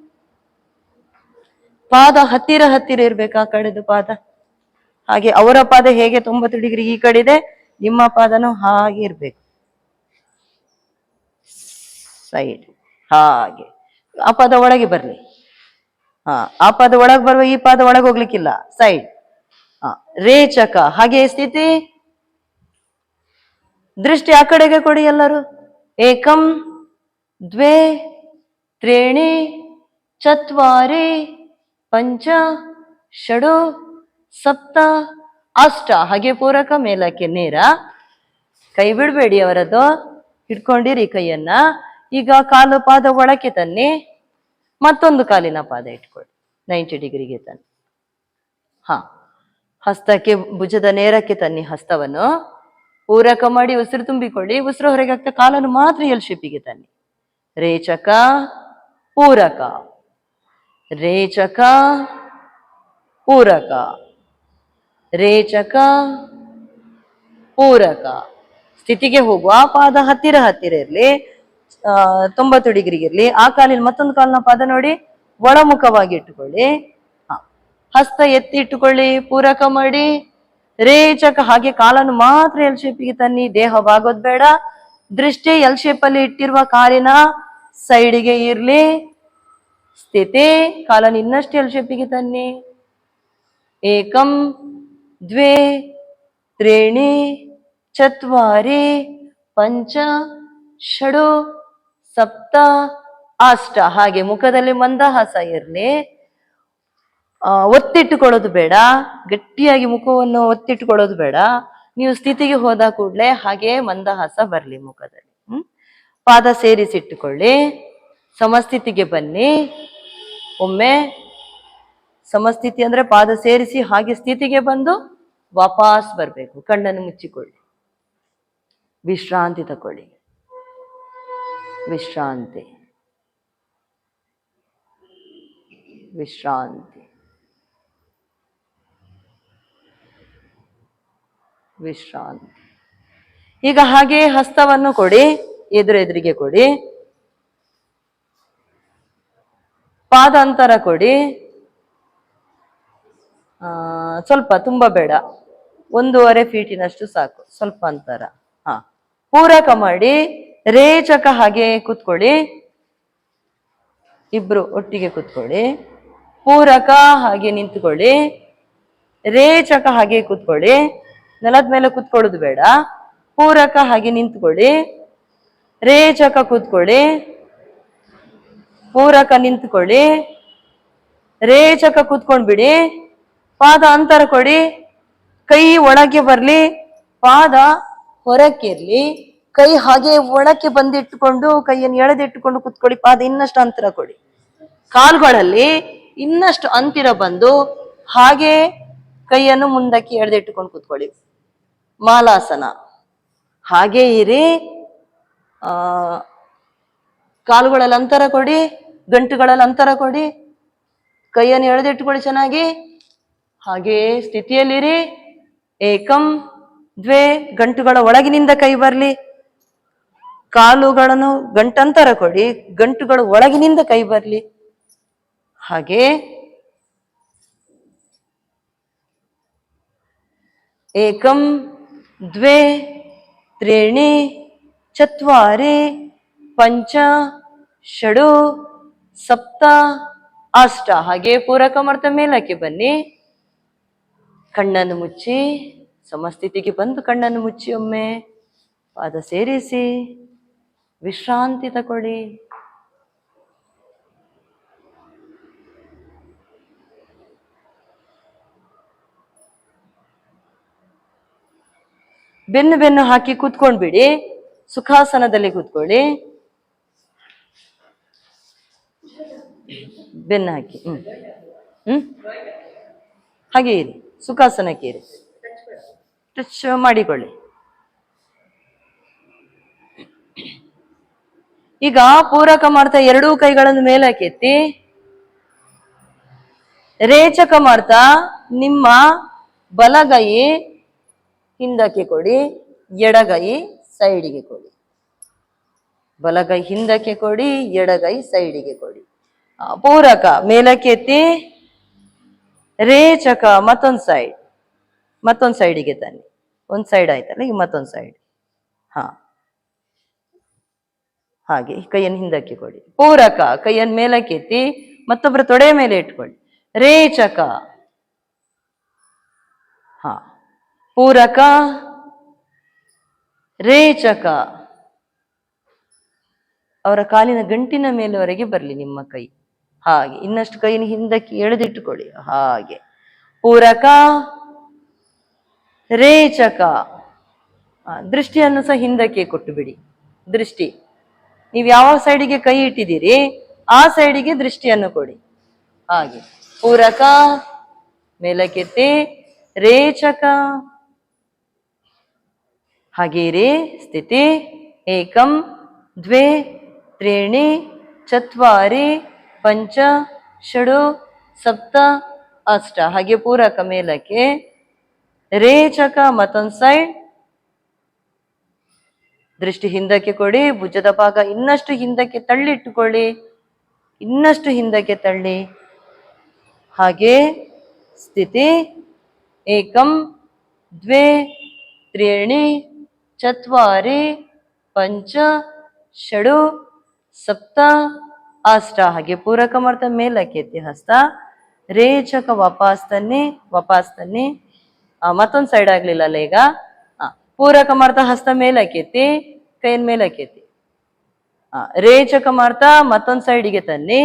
ಪಾದ ಹತ್ತಿರ ಹತ್ತಿರ ಇರ್ಬೇಕು ಆ ಕಡೆದು ಪಾದ. ಹಾಗೆ ಅವರ ಪಾದ ಹೇಗೆ 90 ಡಿಗ್ರಿ ಈ ಕಡೆ ಇದೆ, ನಿಮ್ಮ ಪಾದನು ಹಾಗೆ ಇರ್ಬೇಕು ಸೈಡ್. ಹಾಗೆ ಆ ಪಾದ ಒಳಗೆ ಬರ್ಲಿ. ಆ ಪಾದ ಒಳಗೆ ಬರುವ, ಈ ಪಾದ ಒಳಗೆ ಹೋಗ್ಲಿಕ್ಕಿಲ್ಲ, ಸೈಡ್. ರೇಚಕ ಹಾಗೆ ಸ್ಥಿತಿ. ದೃಷ್ಟಿ ಆ ಕಡೆಗೆ ಕೊಡಿ ಎಲ್ಲರೂ. ಏಕಂ ದ್ವೇ ತ್ರೀಣಿ ಚತ್ವಾರಿ ಪಂಚ ಷಡು ಸಪ್ತ ಅಷ್ಟ. ಹಾಗೆ ಪೂರಕ ಮೇಲಕ್ಕೆ ನೇರ. ಕೈ ಬಿಡಬೇಡಿ ಅವರದ್ದು, ಹಿಡ್ಕೊಂಡಿರಿ ಕೈಯನ್ನ. ಈಗ ಕಾಲು ಪಾದ ಒಳಕ್ಕೆ ತನ್ನಿ, ಮತ್ತೊಂದು ಕಾಲಿನ ಪಾದ ಇಟ್ಕೊಳ್ಳಿ 90 ಡಿಗ್ರಿಗೆ ತನ್ನಿ. ಹಸ್ತಕ್ಕೆ ಭುಜದ ನೇರಕ್ಕೆ ತನ್ನಿ ಹಸ್ತವನ್ನು. ಪೂರಕ ಮಾಡಿ ಉಸಿರು ತುಂಬಿಕೊಳ್ಳಿ. ಉಸಿರು ಹೊರಗೆ ಹಾಕ್ತಾ ಕಾಲನ್ನು ಮಾತ್ರ ಎಲ್ ಶೇಪಿಗೆ ತನ್ನಿ. ರೇಚಕ ಪೂರಕ ರೇಚಕ ಪೂರಕ ರೇಚಕ ಪೂರಕ. ಸ್ಥಿತಿಗೆ ಹೋಗುವ. ಪಾದ ಹತ್ತಿರ ಹತ್ತಿರ ಇರ್ಲಿ, 90 ಡಿಗ್ರಿಗೆ ಇರ್ಲಿ. ಆ ಕಾಲಿನ ಮತ್ತೊಂದು ಕಾಲಿನ ಪಾದ ನೋಡಿ ಒಳಮುಖವಾಗಿ ಇಟ್ಟುಕೊಳ್ಳಿ. ಹಸ್ತ ಎತ್ತಿ ಇಟ್ಟುಕೊಳ್ಳಿ. ಪೂರಕ ಮಾಡಿ ರೇಚಕ ಹಾಗೆ ಕಾಲನ್ನು ಮಾತ್ರ ಎಲ್ ಶೇಪಿಗೆ ತನ್ನಿ. ದೇಹ ಬಾಗೋದ್ ಬೇಡ. ದೃಷ್ಟಿ ಎಲ್ ಶೇಪಲ್ಲಿ ಇಟ್ಟಿರುವ ಕಾಲಿನ ಸೈಡಿಗೆ ಇರ್ಲಿ. ಸ್ಥಿತಿ ಕಾಲನ್ನು ಇನ್ನಷ್ಟು ಎಲ್ ಶೇಪಿಗೆ ತನ್ನಿ. ಏಕಂ ದ್ವೇ ತ್ರೀಣಿ ಚತ್ವಾರಿ ಪಂಚ ಷಡು ಸಪ್ತ ಅಷ್ಟ. ಹಾಗೆ ಮುಖದಲ್ಲಿ ಮಂದಹಾಸ ಇರ್ಲಿ. ಒತ್ತಿಟ್ಟುಕೊಳ್ಳೋದು ಬೇಡ, ಗಟ್ಟಿಯಾಗಿ ಮುಖವನ್ನು ಒತ್ತಿಟ್ಟುಕೊಳ್ಳೋದು ಬೇಡ. ನೀವು ಸ್ಥಿತಿಗೆ ಹೋದ ಕೂಡಲೇ ಹಾಗೆ ಮಂದಹಾಸ ಬರ್ಲಿ ಮುಖದಲ್ಲಿ. ಪಾದ ಸೇರಿಸಿಟ್ಟುಕೊಳ್ಳಿ. ಸಮಸ್ಥಿತಿಗೆ ಬನ್ನಿ. ಒಮ್ಮೆ ಸಮಸ್ಥಿತಿ ಅಂದ್ರೆ ಪಾದ ಸೇರಿಸಿ ಹಾಗೆ ಸ್ಥಿತಿಗೆ ಬಂದು ವಾಪಸ್ ಬರ್ಬೇಕು. ಕಣ್ಣನ್ನು ಮುಚ್ಚಿಕೊಳ್ಳಿ, ವಿಶ್ರಾಂತಿ ತಕೊಳ್ಳಿ. ವಿಶ್ರಾಂತಿ ವಿಶ್ರಾಂತಿ ವಿಶ್ರಾಂತಿ. ಈಗ ಹಾಗೆ ಹಸ್ತವನ್ನು ಕೊಡಿ, ಎದುರಿಗೆ ಕೊಡಿ. ಪಾದ ಅಂತರ ಕೊಡಿ. ಸ್ವಲ್ಪ ತುಂಬ ಬೇಡ, 1.5 ಫೀಟಿನಷ್ಟು ಸಾಕು, ಸ್ವಲ್ಪ ಅಂತರ. ಪೂರಕ ಮಾಡಿ ರೇಚಕ ಹಾಗೆ ಕೂತ್ಕೊಳ್ಳಿ. ಇಬ್ರು ಒಟ್ಟಿಗೆ ಕೂತ್ಕೊಳ್ಳಿ. ಪೂರಕ ಹಾಗೆ ನಿಂತ್ಕೊಳ್ಳಿ. ರೇಚಕ ಹಾಗೆ ಕೂತ್ಕೊಳ್ಳಿ. ನೆಲದ ಮೇಲೆ ಕೂತ್ಕೊಳ್ಳೋದು ಬೇಡ. ಪೂರಕ ಹಾಗೆ ನಿಂತ್ಕೊಳ್ಳಿ. ರೇಚಕ ಕೂತ್ಕೊಳ್ಳಿ. ಪೂರಕ ನಿಂತ್ಕೊಳ್ಳಿ. ರೇಚಕ ಕೂತ್ಕೊಂಡ್ಬಿಡಿ. ಪಾದ ಅಂತರ ಕೊಡಿ. ಕೈ ಒಳಗೆ ಬರ್ಲಿ, ಪಾದ ಹೊರಕ್ಕಿರ್ಲಿ. ಕೈ ಹಾಗೆ ಒಳಕ್ಕೆ ಬಂದಿಟ್ಟುಕೊಂಡು ಕೈಯನ್ನು ಎಳೆದಿಟ್ಟುಕೊಂಡು ಕೂತ್ಕೊಳ್ಳಿ. ಪಾದ ಇನ್ನಷ್ಟು ಅಂತರ ಕೊಡಿ. ಕಾಲುಗಳಲ್ಲಿ ಇನ್ನಷ್ಟು ಅಂತರ ಬಂದು ಹಾಗೆ ಕೈಯನ್ನು ಮುಂದಕ್ಕೆ ಎಳೆದಿಟ್ಟುಕೊಂಡು ಕೂತ್ಕೊಳ್ಳಿ. ಮಾಲಾಸನ. ಹಾಗೆ ಇರಿ. ಕಾಲುಗಳಲ್ಲಿ ಅಂತರ ಕೊಡಿ, ಗಂಟುಗಳಲ್ಲಿ ಅಂತರ ಕೊಡಿ. ಕೈಯನ್ನು ಎಳೆದಿಟ್ಟುಕೊಳ್ಳಿ ಚೆನ್ನಾಗಿ. ಹಾಗೆ ಸ್ಥಿತಿಯಲ್ಲಿರಿ. ಏಕಂ ದ್ವೇ, ಗಂಟುಗಳ ಒಳಗಿನಿಂದ ಕೈ ಬರ್ಲಿ. ಕಾಲುಗಳನ್ನು ಗಂಟಂತರ ಕೊಡಿ, ಗಂಟುಗಳು ಒಳಗಿನಿಂದ ಕೈ ಬರ್ಲಿ. ಹಾಗೆ ಏಕಂ ದ್ವೇ ತ್ರೀಣಿ ಚತ್ವಾರಿ ಪಂಚ ಷಡು ಸಪ್ತ ಅಷ್ಟ. ಹಾಗೆ ಪೂರಕ ಮಾಡ್ತಾ ಮೇಲಕ್ಕೆ ಬನ್ನಿ. ಕಣ್ಣನ್ನು ಮುಚ್ಚಿ ಸಮಸ್ಥಿತಿಗೆ ಬಂದು ಕಣ್ಣನ್ನು ಮುಚ್ಚಿ ಒಮ್ಮೆ ಪಾದ ಸೇರಿಸಿ ವಿಶ್ರಾಂತಿ ತಗೊಳ್ಳಿ. ಬೆನ್ನು ಬೆನ್ನು ಹಾಕಿ ಕೂತ್ಕೊಂಡ್ಬಿಡಿ. ಸುಖಾಸನದಲ್ಲಿ ಕೂತ್ಕೊಳ್ಳಿ. ಬೆನ್ನು ಹಾಕಿ ಹ್ಮ್ ಹಾಗೆ ಇರಿ. ಸುಖಾಸನಕ್ಕೆ ಇರಿ. ಟಚ್ ಮಾಡಿಕೊಳ್ಳಿ. ಈಗ ಪೂರಕ ಮಾಡ್ತಾ ಎರಡೂ ಕೈಗಳನ್ನು ಮೇಲಕ್ಕೆತ್ತಿ ರೇಚಕ ಮಾಡ್ತಾ ನಿಮ್ಮ ಬಲಗೈ ಹಿಂದಕ್ಕೆ ಕೊಡಿ, ಎಡಗೈ ಸೈಡಿಗೆ ಕೊಡಿ. ಬಲಗೈ ಹಿಂದಕ್ಕೆ ಕೊಡಿ, ಎಡಗೈ ಸೈಡಿಗೆ ಕೊಡಿ. ಪೂರಕ ಮೇಲಕ್ಕೆತ್ತಿ ರೇಚಕ ಮತ್ತೊಂದು ಸೈಡಿಗೆ ತನ್ನಿ. ಒಂದು ಸೈಡ್ ಆಯ್ತಲ್ಲ, ಈಗ ಮತ್ತೊಂದು ಸೈಡ್. ಹಾಗೆ ಕೈಯನ್ನು ಹಿಂದಕ್ಕೆ ಕೊಡಿ. ಪೂರಕ ಕೈಯನ್ನು ಮೇಲಕ್ಕೆತ್ತಿ ಮತ್ತೊಬ್ಬರ ತೊಡೆ ಮೇಲೆ ಇಟ್ಕೊಳ್ಳಿ. ರೇಚಕ ಪೂರಕ ರೇಚಕ. ಅವರ ಕಾಲಿನ ಗಂಟಿನ ಮೇಲೆವರೆಗೆ ಬರಲಿ ನಿಮ್ಮ ಕೈ. ಹಾಗೆ ಇನ್ನಷ್ಟು ಕೈಯನ್ನು ಹಿಂದಕ್ಕೆ ಎಳೆದಿಟ್ಟುಕೊಳ್ಳಿ. ಹಾಗೆ ಪೂರಕ ರೇಚಕ. ದೃಷ್ಟಿಯನ್ನು ಸಹ ಹಿಂದಕ್ಕೆ ಕೊಟ್ಟು ಬಿಡಿ. ದೃಷ್ಟಿ ನೀವು ಯಾವ ಸೈಡಿಗೆ ಕೈ ಇಟ್ಟಿದ್ದೀರಿ ಆ ಸೈಡಿಗೆ ದೃಷ್ಟಿಯನ್ನು ಕೊಡಿ. ಹಾಗೆ ಪೂರಕ ಮೇಲಕ್ಕೆತ್ತಿ ರೇಚಕ. ಹಾಗೇರಿ ಸ್ಥಿತಿ. ಏಕಂ ದ್ವೇ ತ್ರೀಣಿ ಚತ್ವಾರಿ ಪಂಚ ಷಡು ಸಪ್ತ ಅಷ್ಟ. ಹಾಗೆ ಪೂರಕ ಮೇಲಕ್ಕೆ ರೇಚಕ ಮತ್ತೊಂದು ಸೈಡ್. ದೃಷ್ಟಿ ಹಿಂದಕ್ಕೆ ಕೊಡಿ. ಭುಜದ ಭಾಗ ಇನ್ನಷ್ಟು ಹಿಂದಕ್ಕೆ ತಳ್ಳಿಟ್ಟುಕೊಳ್ಳಿ. ಇನ್ನಷ್ಟು ಹಿಂದಕ್ಕೆ ತಳ್ಳಿ. ಹಾಗೆ ಸ್ಥಿತಿ. ಏಕಂ ದ್ವೇ ತ್ರೀಣಿ ಚತ್ವಾರಿ ಪಂಚ ಷಡು ಸಪ್ತ ಅಷ್ಟ. ಹಾಗೆ ಪೂರಕ ಮಾಡ್ತಾ ಮೇಲಕ್ಕೆತ್ತಿ ಹಸ್ತ. ರೇಚಕ ವಾಪಸ್ ತನ್ನಿ. ಮತ್ತೊಂದು ಸೈಡ್ ಆಗ್ಲಿಲ್ಲ ಅಲ್ಲ ಈಗ. ಪೂರಕ ಮಾಡ್ತಾ ಹಸ್ತ ಮೇಲಕ್ಕೆತ್ತಿ, ಕೈಯನ್ನು ಮೇಲಕ್ಕೆತ್ತಿ. ರೇಚಕ ಮಾಡ್ತಾ ಮತ್ತೊಂದು ಸೈಡಿಗೆ ತನ್ನಿ.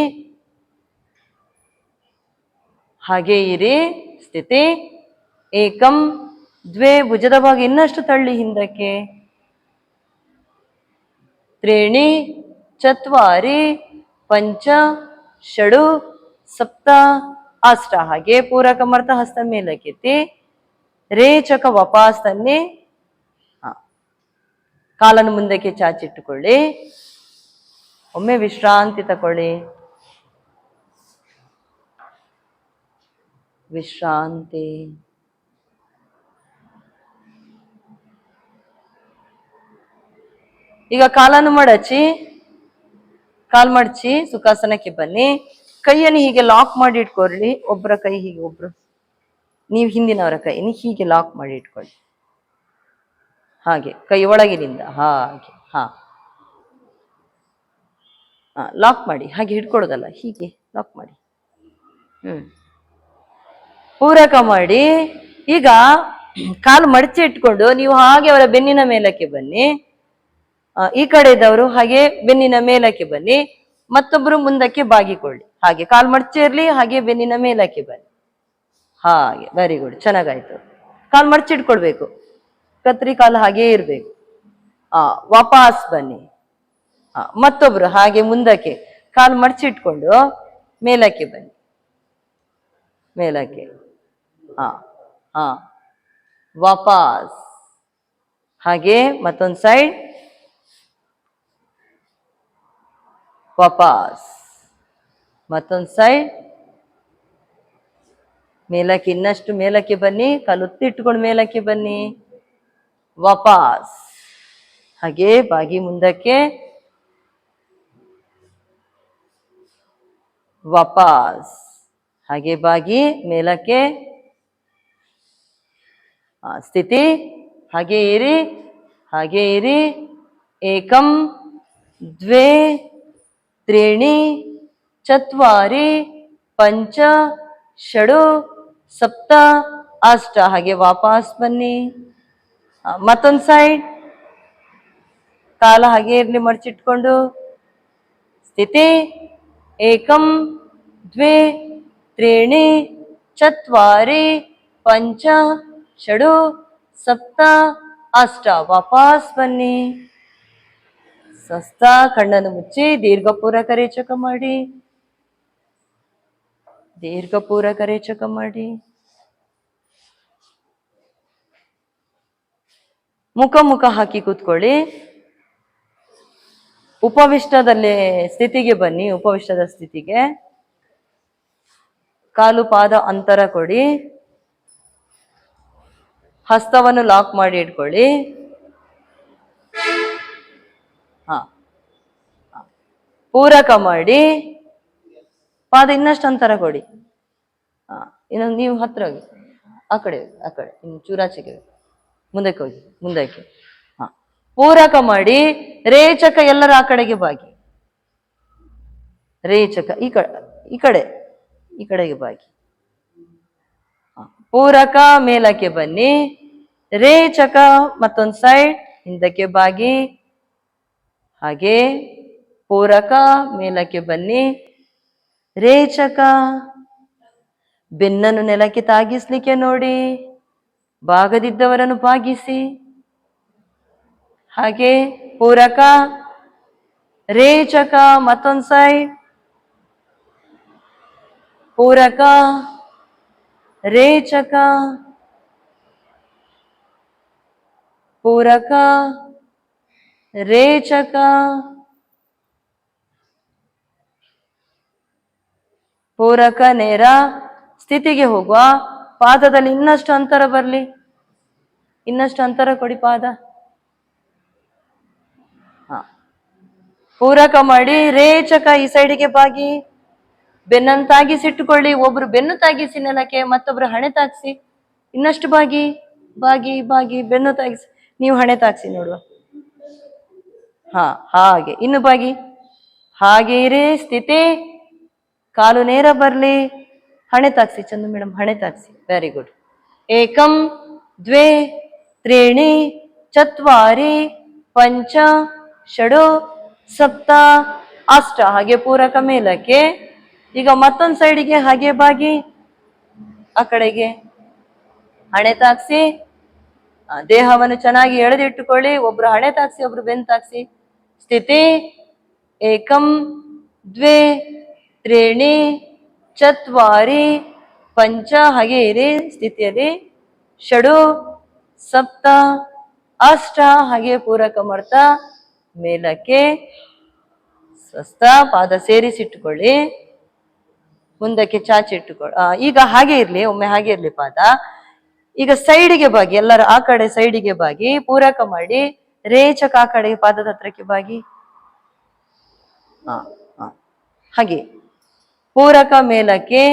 ಹಾಗೆ ಇರಿ. ಸ್ಥಿತಿ. ಏಕಂ ದ್ವೇ ಭುಜದ ಭಾಗ ಇನ್ನಷ್ಟು ತಳ್ಳಿ ಹಿಂದಕ್ಕೆ. ತ್ರೀಣಿ ಚತ್ವಾರಿ ಪಂಚ ಷಡು ಸಪ್ತ ಅಷ್ಟ. ಹಾಗೆ ಪೂರಕ ಮಾಡ್ತಾ ಹಸ್ತ ಮೇಲಕ್ಕೆತ್ತಿ. ರೇಚಕ ವಾಪಸ್ ತನ್ನಿ. ಕಾಲನ್ನು ಮುಂದಕ್ಕೆ ಚಾಚಿಟ್ಟುಕೊಳ್ಳಿ. ಒಮ್ಮೆ ವಿಶ್ರಾಂತಿ ತಕೊಳ್ಳಿ. ವಿಶ್ರಾಂತಿ. ಈಗ ಕಾಲನ್ನು ಮಡಚಿ ಸುಖಾಸನಕ್ಕೆ ಬನ್ನಿ. ಕೈಯನ್ನು ಹೀಗೆ ಲಾಕ್ ಮಾಡಿ ಇಟ್ಕೊಳ್ಳಿ. ಒಬ್ಬರ ಕೈ ಹೀಗೆ, ಒಬ್ರು ನೀವು ಹಿಂದಿನವರ ಕೈ ಹೀಗೆ ಲಾಕ್ ಮಾಡಿ ಇಟ್ಕೊಳ್ಳಿ. ಹಾಗೆ ಕೈ ಒಳಗಿನಿಂದ ಹಾಗೆ ಲಾಕ್ ಮಾಡಿ. ಹಾಗೆ ಹಿಡ್ಕೊಳ್ಳೋದಲ್ಲ, ಹೀಗೆ ಲಾಕ್ ಮಾಡಿ. ಪೂರಕ ಮಾಡಿ. ಈಗ ಕಾಲು ಮಡಚಿ ಇಟ್ಕೊಂಡು ನೀವು ಹಾಗೆ ಅವರ ಬೆನ್ನಿನ ಮೇಲಕ್ಕೆ ಬನ್ನಿ. ಈ ಕಡೆ ಇದ್ದವರು ಹಾಗೆ ಬೆನ್ನಿನ ಮೇಲಕ್ಕೆ ಬನ್ನಿ. ಮತ್ತೊಬ್ಬರು ಮುಂದಕ್ಕೆ ಬಾಗಿಕೊಳ್ಳಿ. ಹಾಗೆ ಕಾಲು ಮಡಚಿ ಇರ್ಲಿ. ಹಾಗೆ ಬೆನ್ನಿನ ಮೇಲಕ್ಕೆ ಬನ್ನಿ. ಹಾಗೆ ವೆರಿ ಗುಡ್, ಚೆನ್ನಾಗಾಯ್ತು. ಕಾಲು ಮಡಚಿಟ್ಕೊಳ್ಬೇಕು. ಕತ್ರಿ ಕಾಲು ಹಾಗೇ ಇರ್ಬೇಕು. ವಾಪಸ್ ಬನ್ನಿ. ಮತ್ತೊಬ್ರು ಹಾಗೆ ಮುಂದಕ್ಕೆ ಕಾಲು ಮಡಚಿಟ್ಕೊಂಡು ಮೇಲಕ್ಕೆ ಬನ್ನಿ. ಮೇಲಕ್ಕೆ ವಾಪಸ್. ಹಾಗೆ ಮತ್ತೊಂದು ಸೈಡ್. ವಾಪಸ್. ಮತ್ತೊಂದು ಸೈಡ್. ಮೇಲಕ್ಕೆ ಇನ್ನಷ್ಟು ಮೇಲಕ್ಕೆ ಬನ್ನಿ. ಕಾಲು ಇಟ್ಕೊಂಡು ಮೇಲಕ್ಕೆ ಬನ್ನಿ. ವಾಪಸ್. ಹಾಗೆ ಬಾಗಿ ಮುಂದಕ್ಕೆ. ವಾಪಸ್. ಹಾಗೆ ಬಾಗಿ ಮೇಲಕ್ಕೆ. ಸ್ಥಿತಿ. ಹಾಗೆ ಇರಿ. ಏಕಂ ದ್ವೇ ತ್ರೀಣಿ ಚತ್ವಾರಿ ಪಂಚ ಷಡು ಸಪ್ತ ಅಷ್ಟ. ಹಾಗೆ ವಾಪಸ್ ಬನ್ನಿ. ಮತ್ತೊಂದು ಸೈಡ್. ಕಾಲ ಹಾಗೆ ಇರ್ಲಿ ಮಡಚಿಟ್ಕೊಂಡು. ಸ್ಥಿತಿ. ಏಕಂ ದ್ವೇ ತ್ರೀಣಿ ಚತ್ವಾರಿ ಪಂಚ ಷಡು ಸಪ್ತ ಅಷ್ಟ. ವಾಪಸ್ ಬನ್ನಿ. ಸ್ವಸ್ಥ. ಕಣ್ಣನ್ನು ಮುಚ್ಚಿ ದೀರ್ಘ ಪೂರಕ ರೇಚಕ ಮಾಡಿ. ದೀರ್ಘ ಪೂರಕ ರೇಚಕ ಮಾಡಿ. ಮುಖ ಹಾಕಿ ಕೂತ್ಕೊಳ್ಳಿ. ಉಪವಿಷ್ಟದಲ್ಲಿ ಸ್ಥಿತಿಗೆ ಬನ್ನಿ. ಉಪವಿಷ್ಟದ ಸ್ಥಿತಿಗೆ ಕಾಲು ಪಾದ ಅಂತರ ಕೊಡಿ. ಹಸ್ತವನ್ನು ಲಾಕ್ ಮಾಡಿ ಇಟ್ಕೊಳ್ಳಿ. ಹಾ, ಪೂರಕ ಮಾಡಿ. ಪಾದ ಇನ್ನಷ್ಟು ಅಂತರ ಕೊಡಿ. ಹಾ, ಇನ್ನೊಂದು ನೀವು ಹತ್ರ ಹೋಗಿ. ಆ ಕಡೆ ಇನ್ನು ಚೂರಾಚೆಗೆ ಮುಂದಕ್ಕೆ ಹೋಗಿ. ಮುಂದಕ್ಕೆ. ಹಾ, ಪೂರಕ ಮಾಡಿ. ರೇಚಕ ಎಲ್ಲರ ಆ ಕಡೆಗೆ ಬಾಗಿ. ರೇಚಕ ಈ ಕಡೆಗೆ ಬಾಗಿ. ಪೂರಕ ಮೇಲಕ್ಕೆ ಬನ್ನಿ. ರೇಚಕ ಮತ್ತೊಂದು ಸೈಡ್ ಹಿಂದಕ್ಕೆ ಬಾಗಿ. ಹಾಗೆ ಪೂರಕ ಮೇಲಕ್ಕೆ ಬನ್ನಿ. ರೇಚಕ ಬೆನ್ನನ್ನು ನೆಲಕ್ಕೆ ತಾಗಿಸ್ಲಿಕ್ಕೆ ನೋಡಿ. ಭಾಗದಿದ್ದವರನ್ನು ಬಾಗಿಸಿ. ಹಾಗೆ ಪೂರಕ ರೇಚಕ ಮತ್ತೊಂದು ಸೈಡ್. ಪೂರಕ ರೇಚಕ ಪೂರಕ ರೇಚಕ ಪೂರಕ. ನೇರ ಸ್ಥಿತಿಗೆ ಹೋಗುವ. ಪಾದದಲ್ಲಿ ಇನ್ನಷ್ಟು ಅಂತರ ಬರಲಿ. ಇನ್ನಷ್ಟು ಅಂತರ ಕೊಡಿ ಪಾದ. ಹಾ, ಪೂರಕ ಮಾಡಿ. ರೇಚಕ ಈ ಸೈಡಿಗೆ ಬಾಗಿ. ಬೆನ್ನನ್ನು ತಾಗಿಸಿಟ್ಟುಕೊಳ್ಳಿ. ಒಬ್ರು ಬೆನ್ನು ತಾಗಿಸಿ ನೆಲಕ್ಕೆ, ಮತ್ತೊಬ್ರು ಹಣೆ ತಾಗಿಸಿ. ಇನ್ನಷ್ಟು ಬಾಗಿ ಬಾಗಿ ಬಾಗಿ ಬೆನ್ನು ತಾಗಿಸಿ. ನೀವು ಹಣೆ ತಾಗಿಸಿ ನೋಡುವ. ಹಾ, ಹಾಗೆ ಇನ್ನು ಬಾಗಿ. ಹಾಗೆ ಇರಿ. ಸ್ಥಿತಿ. ಕಾಲು ನೇರ ಬರ್ಲಿ. ಹಣೆ ತಾಗಿಸಿ ಚಂದು ಮೇಡಮ್, ಹಣೆ ತಾಗಿಸಿ. Very good. ಏಕಂ ದ್ವೇ ತ್ರೀಣಿ ಚತ್ವಾರಿ ಪಂಚ ಷಡು ಸಪ್ತ ಅಷ್ಟ. ಹಾಗೆ ಪೂರಕ ಮೇಲಕ್ಕೆ. ಈಗ ಮತ್ತೊಂದು ಸೈಡಿಗೆ ಹಾಗೆ ಬಾಗಿ. ಆ ಕಡೆಗೆ ಹಣೆ ತಾಗಿಸಿ. ದೇಹವನ್ನು ಚೆನ್ನಾಗಿ ಎಳೆದಿಟ್ಟುಕೊಳ್ಳಿ. ಒಬ್ರು ಹಣೆ ತಾಗಿಸಿ, ಒಬ್ರು ಬೆನ್ನು ತಾಗಿಸಿ. ಸ್ಥಿತಿ. ಏಕಂ ದ್ವೇ ತ್ರೀಣಿ ಚತ್ವಾರಿ ಪಂಚ. ಹಾಗೆ ಇರಿ ಸ್ಥಿತಿಯಲ್ಲಿ. ಷಡು ಸಪ್ತ ಅಷ್ಟ. ಹಾಗೆ ಪೂರಕ ಮಾಡ್ತಾ ಮೇಲಕ್ಕೆ. ಸ್ವಸ್ಥ. ಪಾದ ಸೇರಿಸಿಟ್ಟುಕೊಳ್ಳಿ. ಮುಂದಕ್ಕೆ ಚಾಚಿ ಇಟ್ಟುಕೊಳ್ಳಿ. ಈಗ ಹಾಗೆ ಇರ್ಲಿ. ಒಮ್ಮೆ ಹಾಗೆ ಇರ್ಲಿ ಪಾದ. ಈಗ ಸೈಡಿಗೆ ಬಾಗಿ. ಎಲ್ಲರ ಆ ಕಡೆ ಸೈಡಿಗೆ ಬಾಗಿ. ಪೂರಕ ಮಾಡಿ. ರೇಚಕ ಆ ಕಡೆಗೆ ಪಾದದ ಹತ್ರಕ್ಕೆ ಬಾಗಿ. ಹಾಗೆ ಪೂರಕ ಮೇಲಕ್ಕೆ.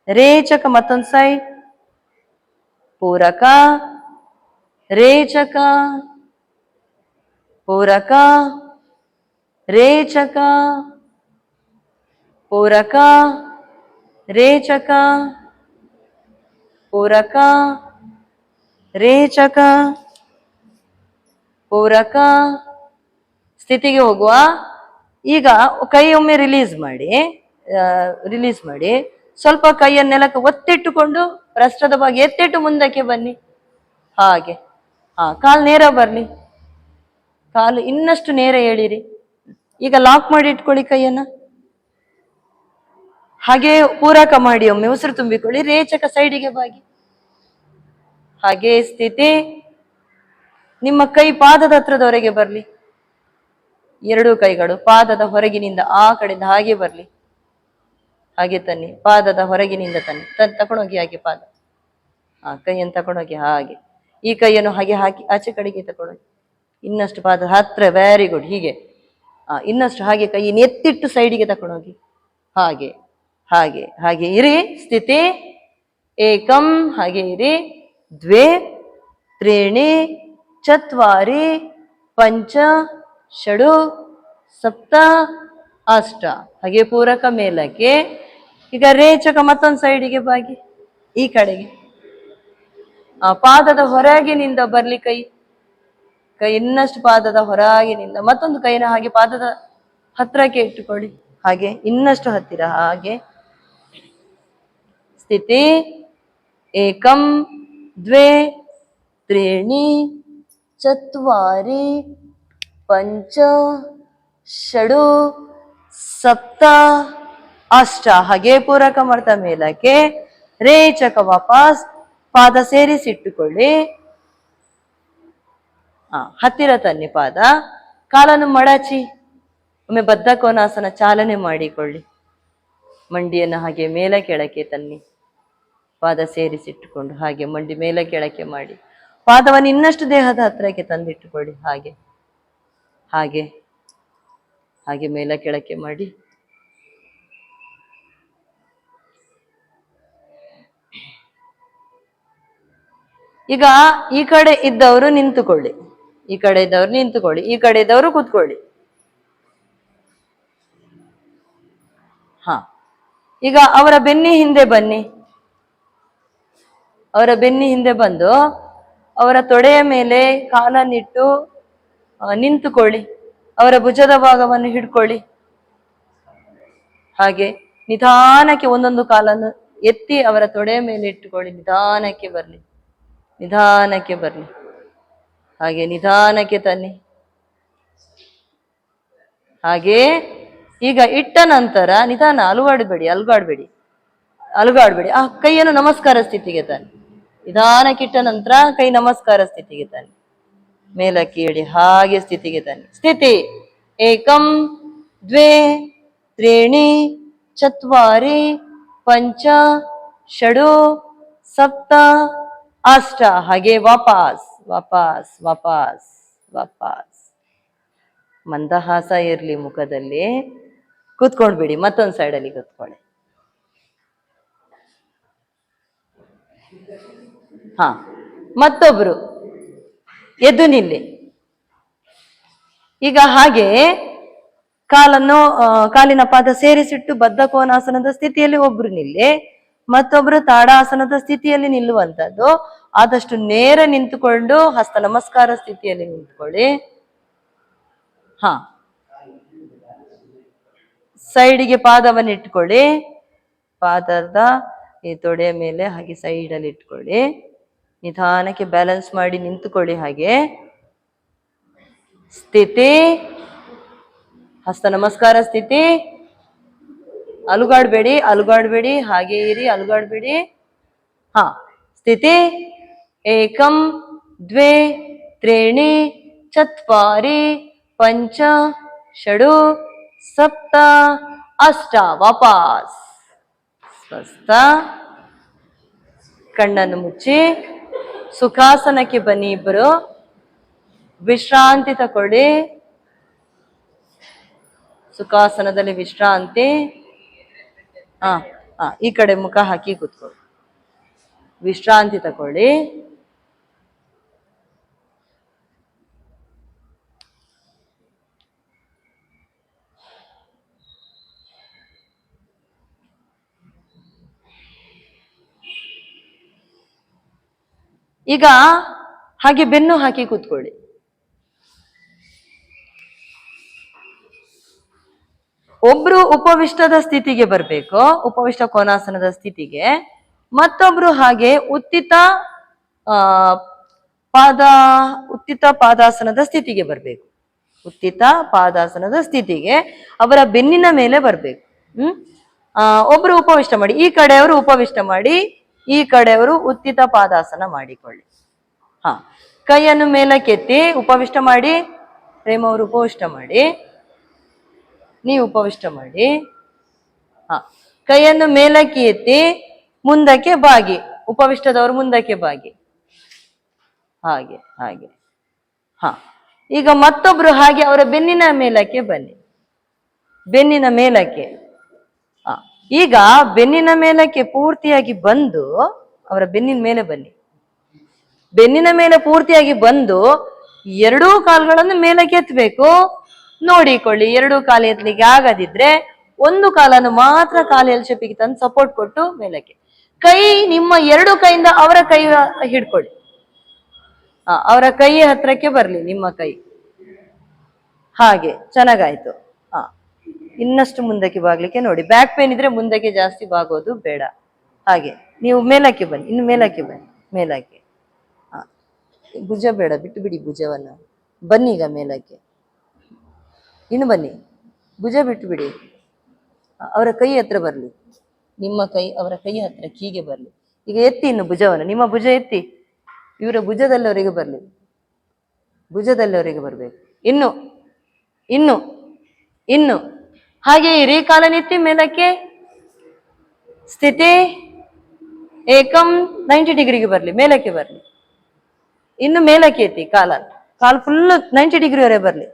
ರೇಚಕ ಮತ್ತೊಂದು ಸೈಡ್. ಪೂರಕ ರೇಚಕ ಪೂರಕ ರೇಚಕ ಪೂರಕ ರೇಚಕ ಪೂರಕ ರೇಚಕ ಪೂರಕ. ಸ್ಥಿತಿಗೆ ಹೋಗುವ. ಈಗ ಕೈ ಒಮ್ಮೆ ರಿಲೀಸ್ ಮಾಡಿ. ಸ್ವಲ್ಪ ಕೈಯನ್ನು ನೆಲಕ್ಕೆ ಒತ್ತಿಟ್ಟುಕೊಂಡು ಪೃಷ್ಠದ ಭಾಗ ಎತ್ತಿಟ್ಟು ಮುಂದಕ್ಕೆ ಬನ್ನಿ. ಹಾಗೆ. ಕಾಲು ನೇರ ಬರ್ಲಿ. ಕಾಲು ಇನ್ನಷ್ಟು ನೇರ ಎಳಿರಿ. ಈಗ ಲಾಕ್ ಮಾಡಿ ಇಟ್ಕೊಳ್ಳಿ ಕೈಯನ್ನ. ಹಾಗೆ ಪೂರಕ ಮಾಡಿ ಒಮ್ಮೆ ಉಸಿರು ತುಂಬಿಕೊಳ್ಳಿ. ರೇಚಕ ಸೈಡಿಗೆ ಬಾಗಿ. ಹಾಗೆ ಸ್ಥಿತಿ. ನಿಮ್ಮ ಕೈ ಪಾದದ ಹತ್ರದವರೆಗೆ ಬರ್ಲಿ. ಎರಡೂ ಕೈಗಳು ಪಾದದ ಹೊರಗಿನಿಂದ ಆ ಕಡೆಯಿಂದ ಹಾಗೆ ಬರ್ಲಿ. ಹಾಗೆ ತನ್ನಿ. ಪಾದದ ಹೊರಗಿನಿಂದ ತಕೊಂಡೋಗಿ ಹಾಗೆ ಪಾದ. ಕೈಯನ್ನು ತಕೊಂಡೋಗಿ ಹಾಗೆ. ಈ ಕೈಯನ್ನು ಹಾಗೆ ಹಾಕಿ ಆಚೆ ಕಡೆಗೆ ತಕೊಂಡೋಗಿ. ಇನ್ನಷ್ಟು ಪಾದ ಹತ್ರ. Very good. ಹೀಗೆ ಇನ್ನಷ್ಟು ಹಾಗೆ ಕೈಯನ್ನು ಎತ್ತಿಟ್ಟು ಸೈಡಿಗೆ ತಕೊಂಡೋಗಿ. ಹಾಗೆ ಹಾಗೆ ಹಾಗೆ ಇರಿ. ಸ್ಥಿತಿ. ಏಕಂ. ಹಾಗೆ ಇರಿ. ದ್ವೇ ತ್ರೀಣಿ ಚತ್ವಾರಿ ಪಂಚ ಷಡು ಸಪ್ತ ಅಷ್ಟ. ಹಾಗೆ ಪೂರಕ ಮೇಲಕ್ಕೆ. ಈಗ ರೇಚಕ ಮತ್ತೊಂದು ಸೈಡಿಗೆ ಬಾಗಿ. ಈ ಕಡೆಗೆ ಪಾದದ ಹೊರಗಿನಿಂದ ಬರ್ಲಿ ಕೈ. ಇನ್ನಷ್ಟು ಪಾದದ ಹೊರಗಿನಿಂದ ಮತ್ತೊಂದು ಕೈನ ಹಾಗೆ ಪಾದದ ಹತ್ರಕ್ಕೆ ಇಟ್ಟುಕೊಳ್ಳಿ. ಹಾಗೆ ಇನ್ನಷ್ಟು ಹತ್ತಿರ. ಹಾಗೆ ಸ್ಥಿತಿ. ಏಕಂ ದ್ವೇ ತ್ರೀಣಿ ಚತ್ವಾರಿ ಪಂಚ ಷಡು ಸಪ್ತ ಅಷ್ಟ. ಹಾಗೆ ಪೂರಕ ಮಾಡ್ತಾ ಮೇಲಕ್ಕೆ, ರೇಚಕ ವಾಪಸ್, ಪಾದ ಸೇರಿಸಿಟ್ಟುಕೊಳ್ಳಿ. ಹತ್ತಿರ ತನ್ನಿ ಪಾದ, ಕಾಲನ್ನು ಮಡಚಿ ಒಮ್ಮೆ ಬದ್ಧ ಕೋನಾಸನ ಚಾಲನೆ ಮಾಡಿಕೊಳ್ಳಿ. ಮಂಡಿಯನ್ನು ಹಾಗೆ ಮೇಲೆ ಕೆಳಕ್ಕೆ ತನ್ನಿ, ಪಾದ ಸೇರಿಸಿಟ್ಟುಕೊಂಡು ಹಾಗೆ ಮಂಡಿ ಮೇಲೆ ಕೆಳಕ್ಕೆ ಮಾಡಿ, ಪಾದವನ್ನು ಇನ್ನಷ್ಟು ದೇಹದ ಹತ್ತಿರಕ್ಕೆ ತಂದಿಟ್ಟುಕೊಳ್ಳಿ. ಹಾಗೆ ಹಾಗೆ ಹಾಗೆ ಮೇಲೆ ಕೆಳಕ್ಕೆ ಮಾಡಿ. ಈಗ ಈ ಕಡೆ ಇದ್ದವರು ನಿಂತುಕೊಳ್ಳಿ, ಈ ಕಡೆ ಇದ್ದವರು ನಿಂತುಕೊಳ್ಳಿ, ಈ ಕಡೆ ಇದ್ದವರು ಕೂತ್ಕೊಳ್ಳಿ. ಈಗ ಅವರ ಬೆನ್ನಿ ಹಿಂದೆ ಬನ್ನಿ. ಅವರ ಬೆನ್ನಿ ಹಿಂದೆ ಬಂದು ಅವರ ತೊಡೆಯ ಮೇಲೆ ಕಾಲನ್ನಿಟ್ಟು ನಿಂತುಕೊಳ್ಳಿ. ಅವರ ಭುಜದ ಭಾಗವನ್ನು ಹಿಡ್ಕೊಳ್ಳಿ. ಹಾಗೆ ನಿಧಾನಕ್ಕೆ ಒಂದೊಂದು ಕಾಲನ್ನು ಎತ್ತಿ ಅವರ ತೊಡೆಯ ಮೇಲೆ ಇಟ್ಟುಕೊಳ್ಳಿ. ನಿಧಾನಕ್ಕೆ ಬರ್ಲಿ, ನಿಧಾನಕ್ಕೆ ಬರ್ಲಿ. ಹಾಗೆ ನಿಧಾನಕ್ಕೆ ತನ್ನಿ. ಹಾಗೆ ಈಗ ಇಟ್ಟ ನಂತರ ನಿಧಾನ, ಅಲುಗಾಡಬೇಡಿ ಅಲುಗಾಡಬೇಡಿ ಅಲುಗಾಡಬೇಡಿ. ಕೈಯನ್ನು ನಮಸ್ಕಾರ ಸ್ಥಿತಿಗೆ ತನ್ನಿ. ನಿಧಾನಕ್ಕೆ ಇಟ್ಟ ನಂತರ ಕೈ ನಮಸ್ಕಾರ ಸ್ಥಿತಿಗೆ ತನ್ನಿ. ಮೇಲಕ್ಕೆ ಇಡಿ, ಹಾಗೆ ಸ್ಥಿತಿಗೆ ತನ್ನಿ. ಸ್ಥಿತಿ ಏಕಂ ದ್ವೇ ತ್ರೀಣಿ ಚತ್ವಾರಿ ಪಂಚ ಷಡು ಸಪ್ತ ಅಷ್ಟ. ಹಾಗೆ ವಾಪಸ್ ವಾಪಸ್ ವಾಪಸ್ ವಾಪಸ್. ಮಂದಹಾಸ ಇರ್ಲಿ ಮುಖದಲ್ಲಿ. ಕೂತ್ಕೊಂಡ್ಬಿಡಿ, ಮತ್ತೊಂದು ಸೈಡಲ್ಲಿ ಕೂತ್ಕೊಳ್ಳಿ. ಮತ್ತೊಬ್ರು ಎದ್ದು ನಿಲ್ಲಿ. ಈಗ ಹಾಗೆ ಕಾಲಿನ ಪಾದ ಸೇರಿಸಿಟ್ಟು ಬದ್ಧ ಕೋನಾಸನದ ಸ್ಥಿತಿಯಲ್ಲಿ ಒಬ್ರು ನಿಲ್ಲಿ, ಮತ್ತೊಬ್ರು ತಾಡಾಸನದ ಸ್ಥಿತಿಯಲ್ಲಿ ನಿಲ್ಲುವಂಥದ್ದು. ಆದಷ್ಟು ನೇರ ನಿಂತುಕೊಂಡು ಹಸ್ತ ನಮಸ್ಕಾರ ಸ್ಥಿತಿಯಲ್ಲಿ ನಿಂತ್ಕೊಳ್ಳಿ. ಸೈಡಿಗೆ ಪಾದವನ್ನು ಇಟ್ಕೊಳ್ಳಿ. ಪಾದದ ಈ ತೊಡೆಯ ಮೇಲೆ ಹಾಗೆ ಸೈಡಲ್ಲಿ ಇಟ್ಕೊಳ್ಳಿ. ನಿಧಾನಕ್ಕೆ ಬ್ಯಾಲೆನ್ಸ್ ಮಾಡಿ ನಿಂತುಕೊಳ್ಳಿ. ಹಾಗೆ ಸ್ಥಿತಿ, ಹಸ್ತ ನಮಸ್ಕಾರ ಸ್ಥಿತಿ. ಅಲುಗಾಡ್ಬೇಡಿ ಅಲುಗಾಡ್ಬೇಡಿ, ಹಾಗೆ ಇರಿ, ಅಲುಗಾಡ್ಬೇಡಿ. ಸ್ಥಿತಿ ಏಕಂ ದ್ವೇ ತ್ರೀಣಿ ಚತ್ವಾರಿ ಪಂಚ ಷಡು ಸಪ್ತ ಅಷ್ಟ. ವಾಪಸ್ ಸ್ವಸ್ಥ. ಕಣ್ಣನ್ನು ಮುಚ್ಚಿ ಸುಖಾಸನಕ್ಕೆ ಬನ್ನಿ. ಇಬ್ಬರು ವಿಶ್ರಾಂತಿ ತಗೊಳ್ಳಿ. ಸುಖಾಸನದಲ್ಲಿ ವಿಶ್ರಾಂತಿ. ಈ ಕಡೆ ಮುಖ ಹಾಕಿ ಕೂತ್ಕೊಳ್ಳಿ. ವಿಶ್ರಾಂತಿ ತಗೊಳ್ಳಿ. ಈಗ ಹಾಗೆ ಬೆನ್ನು ಹಾಕಿ ಕೂತ್ಕೊಳ್ಳಿ. ಒಬ್ರು ಉಪವಿಷ್ಟದ ಸ್ಥಿತಿಗೆ ಬರ್ಬೇಕು, ಉಪವಿಷ್ಟ ಕೋನಾಸನದ ಸ್ಥಿತಿಗೆ. ಮತ್ತೊಬ್ರು ಹಾಗೆ ಉತ್ತಿತ ಪಾದಾಸನದ ಸ್ಥಿತಿಗೆ ಬರ್ಬೇಕು. ಉತ್ತಿತ ಪಾದಾಸನದ ಸ್ಥಿತಿಗೆ ಅವರ ಬೆನ್ನಿನ ಮೇಲೆ ಬರ್ಬೇಕು. ಒಬ್ರು ಉಪವಿಷ್ಟ ಮಾಡಿ, ಈ ಕಡೆಯವರು ಉಪವಿಷ್ಟ ಮಾಡಿ, ಈ ಕಡೆಯವರು ಉತ್ತಿತ ಪಾದಾಸನ ಮಾಡಿಕೊಳ್ಳಿ. ಕೈಯನ್ನು ಮೇಲಕ್ಕೆತ್ತಿ ಉಪವಿಷ್ಟ ಮಾಡಿ. ಪ್ರೇಮ ಅವರು ಉಪವಿಷ್ಟ ಮಾಡಿ, ನೀವು ಉಪವಿಷ್ಟ ಮಾಡಿ. ಕೈಯನ್ನು ಮೇಲಕ್ಕೆ ಎತ್ತಿ ಮುಂದಕ್ಕೆ ಬಾಗಿ, ಉಪವಿಷ್ಟದವರು ಮುಂದಕ್ಕೆ ಬಾಗಿ. ಹಾಗೆ ಹಾಗೆ. ಈಗ ಮತ್ತೊಬ್ರು ಹಾಗೆ ಅವರ ಬೆನ್ನಿನ ಮೇಲಕ್ಕೆ ಬನ್ನಿ. ಬೆನ್ನಿನ ಮೇಲಕ್ಕೆ. ಈಗ ಬೆನ್ನಿನ ಮೇಲಕ್ಕೆ ಪೂರ್ತಿಯಾಗಿ ಬಂದು ಅವರ ಬೆನ್ನಿನ ಮೇಲೆ ಬನ್ನಿ. ಬೆನ್ನಿನ ಮೇಲೆ ಪೂರ್ತಿಯಾಗಿ ಬಂದು ಎರಡೂ ಕಾಲುಗಳನ್ನು ಮೇಲಕ್ಕೆ ಎತ್ತಬೇಕು. ನೋಡಿಕೊಳ್ಳಿ, ಎರಡೂ ಕಾಲು ಎತ್ತಲಿಕ್ಕೆ ಆಗದಿದ್ರೆ ಒಂದು ಕಾಲನ್ನು ಮಾತ್ರ ಕಾಲು ಎಲ್ ಶೇಪಿಗೆ ತಂದು ಸಪೋರ್ಟ್ ಕೊಟ್ಟು ಮೇಲಕ್ಕೆ. ಕೈ ನಿಮ್ಮ ಎರಡು ಕೈಯಿಂದ ಅವರ ಕೈ ಹಿಡ್ಕೊಳ್ಳಿ. ಅವರ ಕೈ ಹತ್ರಕ್ಕೆ ಬರ್ಲಿ ನಿಮ್ಮ ಕೈ. ಹಾಗೆ ಚೆನ್ನಾಗಾಯ್ತು. ಇನ್ನಷ್ಟು ಮುಂದಕ್ಕೆ ಬಾಗ್ಲಿಕ್ಕೆ ನೋಡಿ. ಬ್ಯಾಕ್ ಪೇನ್ ಇದ್ರೆ ಮುಂದಕ್ಕೆ ಜಾಸ್ತಿ ಬಾಗೋದು ಬೇಡ. ಹಾಗೆ ನೀವು ಮೇಲಕ್ಕೆ ಬನ್ನಿ, ಇನ್ನು ಮೇಲಕ್ಕೆ ಬನ್ನಿ, ಮೇಲಕ್ಕೆ. ಭುಜ ಬೇಡ, ಬಿಟ್ಟು ಬಿಡಿ ಭುಜವನ್ನು. ಬನ್ನಿ ಈಗ ಮೇಲಕ್ಕೆ, ಇನ್ನು ಬನ್ನಿ. ಭುಜ ಬಿಟ್ಟು ಬಿಡಿ. ಅವರ ಕೈ ಹತ್ರ ಬರಲಿ, ನಿಮ್ಮ ಕೈ ಅವರ ಕೈ ಹತ್ರ ಹೀಗೆ ಬರಲಿ. ಈಗ ಎತ್ತಿ ಇನ್ನು ಭುಜವನ್ನು, ನಿಮ್ಮ ಭುಜ ಎತ್ತಿ, ಇವರ ಭುಜದಲ್ಲವರೆಗೆ ಬರಲಿ, ಭುಜದಲ್ಲವರೆಗೆ ಬರಬೇಕು. ಇನ್ನು ಇನ್ನು ಇನ್ನು ಹಾಗೆ ಇರಿ. ಕಾಲನೆತ್ತಿ ಮೇಲಕ್ಕೆ, ಸ್ಥಿತಿ ಏಕಂ 90 ಡಿಗ್ರಿಗೆ ಬರಲಿ, ಮೇಲಕ್ಕೆ ಬರಲಿ. ಇನ್ನು ಮೇಲಕ್ಕೆ ಎತ್ತಿ ಕಾಲು ಫುಲ್ 90 ಡಿಗ್ರಿವರೆಗೆ ಬರಲಿ,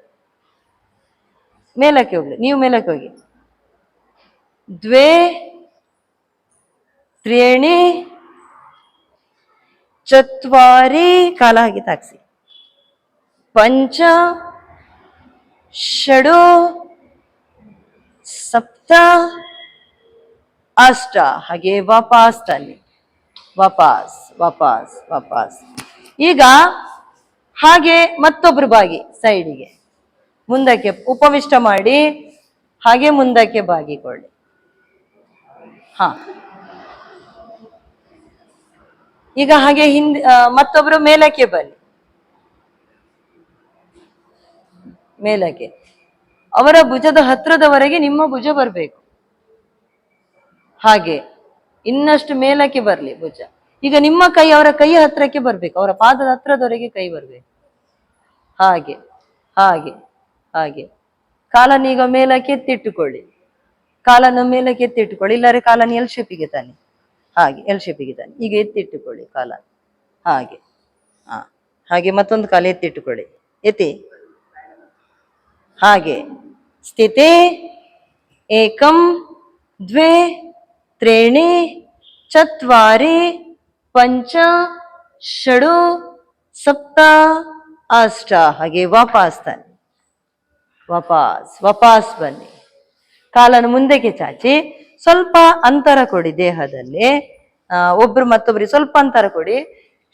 ಮೇಲಕ್ಕೆ ಹೋಗ್ಲಿ. ನೀವು ಮೇಲಕ್ಕೆ ಹೋಗಿ. ದ್ವೇ ತ್ರೀಣಿ ಚತ್ವಾರಿ, ಕಾಲ ಹಾಗೆ ತಾಕ್ಸಿ. ಪಂಚ ಷಡು ಸಪ್ತ ಅಷ್ಟ, ಹಾಗೆ ವಾಪಾಸ್ ತನ್ನಿ, ವಾಪಾಸ್ ವಾಪಾಸ್ ವಾಪಾಸ್. ಈಗ ಹಾಗೆ ಮತ್ತೊಬ್ರು ಬಾಗಿ ಸೈಡಿಗೆ ಮುಂದಕ್ಕೆ ಉಪವಿಷ್ಟ ಮಾಡಿ, ಹಾಗೆ ಮುಂದಕ್ಕೆ ಬಾಗಿಕೊಳ್ಳಿ. ಹಾ, ಈಗ ಹಾಗೆ ಹಿಂದೆ ಮತ್ತೊಬ್ರು ಮೇಲಕ್ಕೆ ಬನ್ನಿ, ಮೇಲಕ್ಕೆ. ಅವರ ಭುಜದ ಹತ್ರದವರೆಗೆ ನಿಮ್ಮ ಭುಜ ಬರಬೇಕು. ಹಾಗೆ ಇನ್ನಷ್ಟು ಮೇಲಕ್ಕೆ ಬರಲಿ ಭುಜ. ಈಗ ನಿಮ್ಮ ಕೈ ಅವರ ಕೈ ಹತ್ರಕ್ಕೆ ಬರ್ಬೇಕು, ಅವರ ಪಾದದ ಹತ್ರದವರೆಗೆ ಕೈ ಬರ್ಬೇಕು. ಹಾಗೆ ಹಾಗೆ ಹಾಗೆ. ಕಾಲನ್ನು ಈಗ ಮೇಲಕ್ಕೆ ಎತ್ತಿಟ್ಟುಕೊಳ್ಳಿ, ಕಾಲನ್ನು ಮೇಲಕ್ಕೆ ಎತ್ತಿಟ್ಟುಕೊಳ್ಳಿ. ಇಲ್ಲರೆ ಕಾಲನ್ನು ಎಲ್ ಶೇಪಿಗೆ ತಾನೆ, ಹಾಗೆ ಎಲ್ ಶೇಪಿಗೆ ತಾನೆ. ಈಗ ಎತ್ತಿಟ್ಟುಕೊಳ್ಳಿ ಕಾಲ, ಹಾಗೆ. ಹಾ, ಹಾಗೆ ಮತ್ತೊಂದು ಕಾಲ ಎತ್ತಿಟ್ಟುಕೊಳ್ಳಿ, ಎತ್ತಿ. ಹಾಗೆ ಸ್ಥಿತಿ ಏಕಂ ದ್ವೇ ತ್ರೀಣಿ ಚತ್ವಾರಿ ಪಂಚ ಷಡು ಸಪ್ತ ಅಷ್ಟ, ಹಾಗೆ ವಾಪಾಸ್ ತಾನೆ, ವಾಪಾಸ್ ವಾಪಾಸ್ ಬನ್ನಿ. ಕಾಲನ್ನು ಮುಂದಕ್ಕೆ ಚಾಚಿ, ಸ್ವಲ್ಪ ಅಂತರ ಕೊಡಿ ದೇಹದಲ್ಲಿ. ಒಬ್ರು ಮತ್ತೊಬ್ಬರಿಗೆ ಸ್ವಲ್ಪ ಅಂತರ ಕೊಡಿ.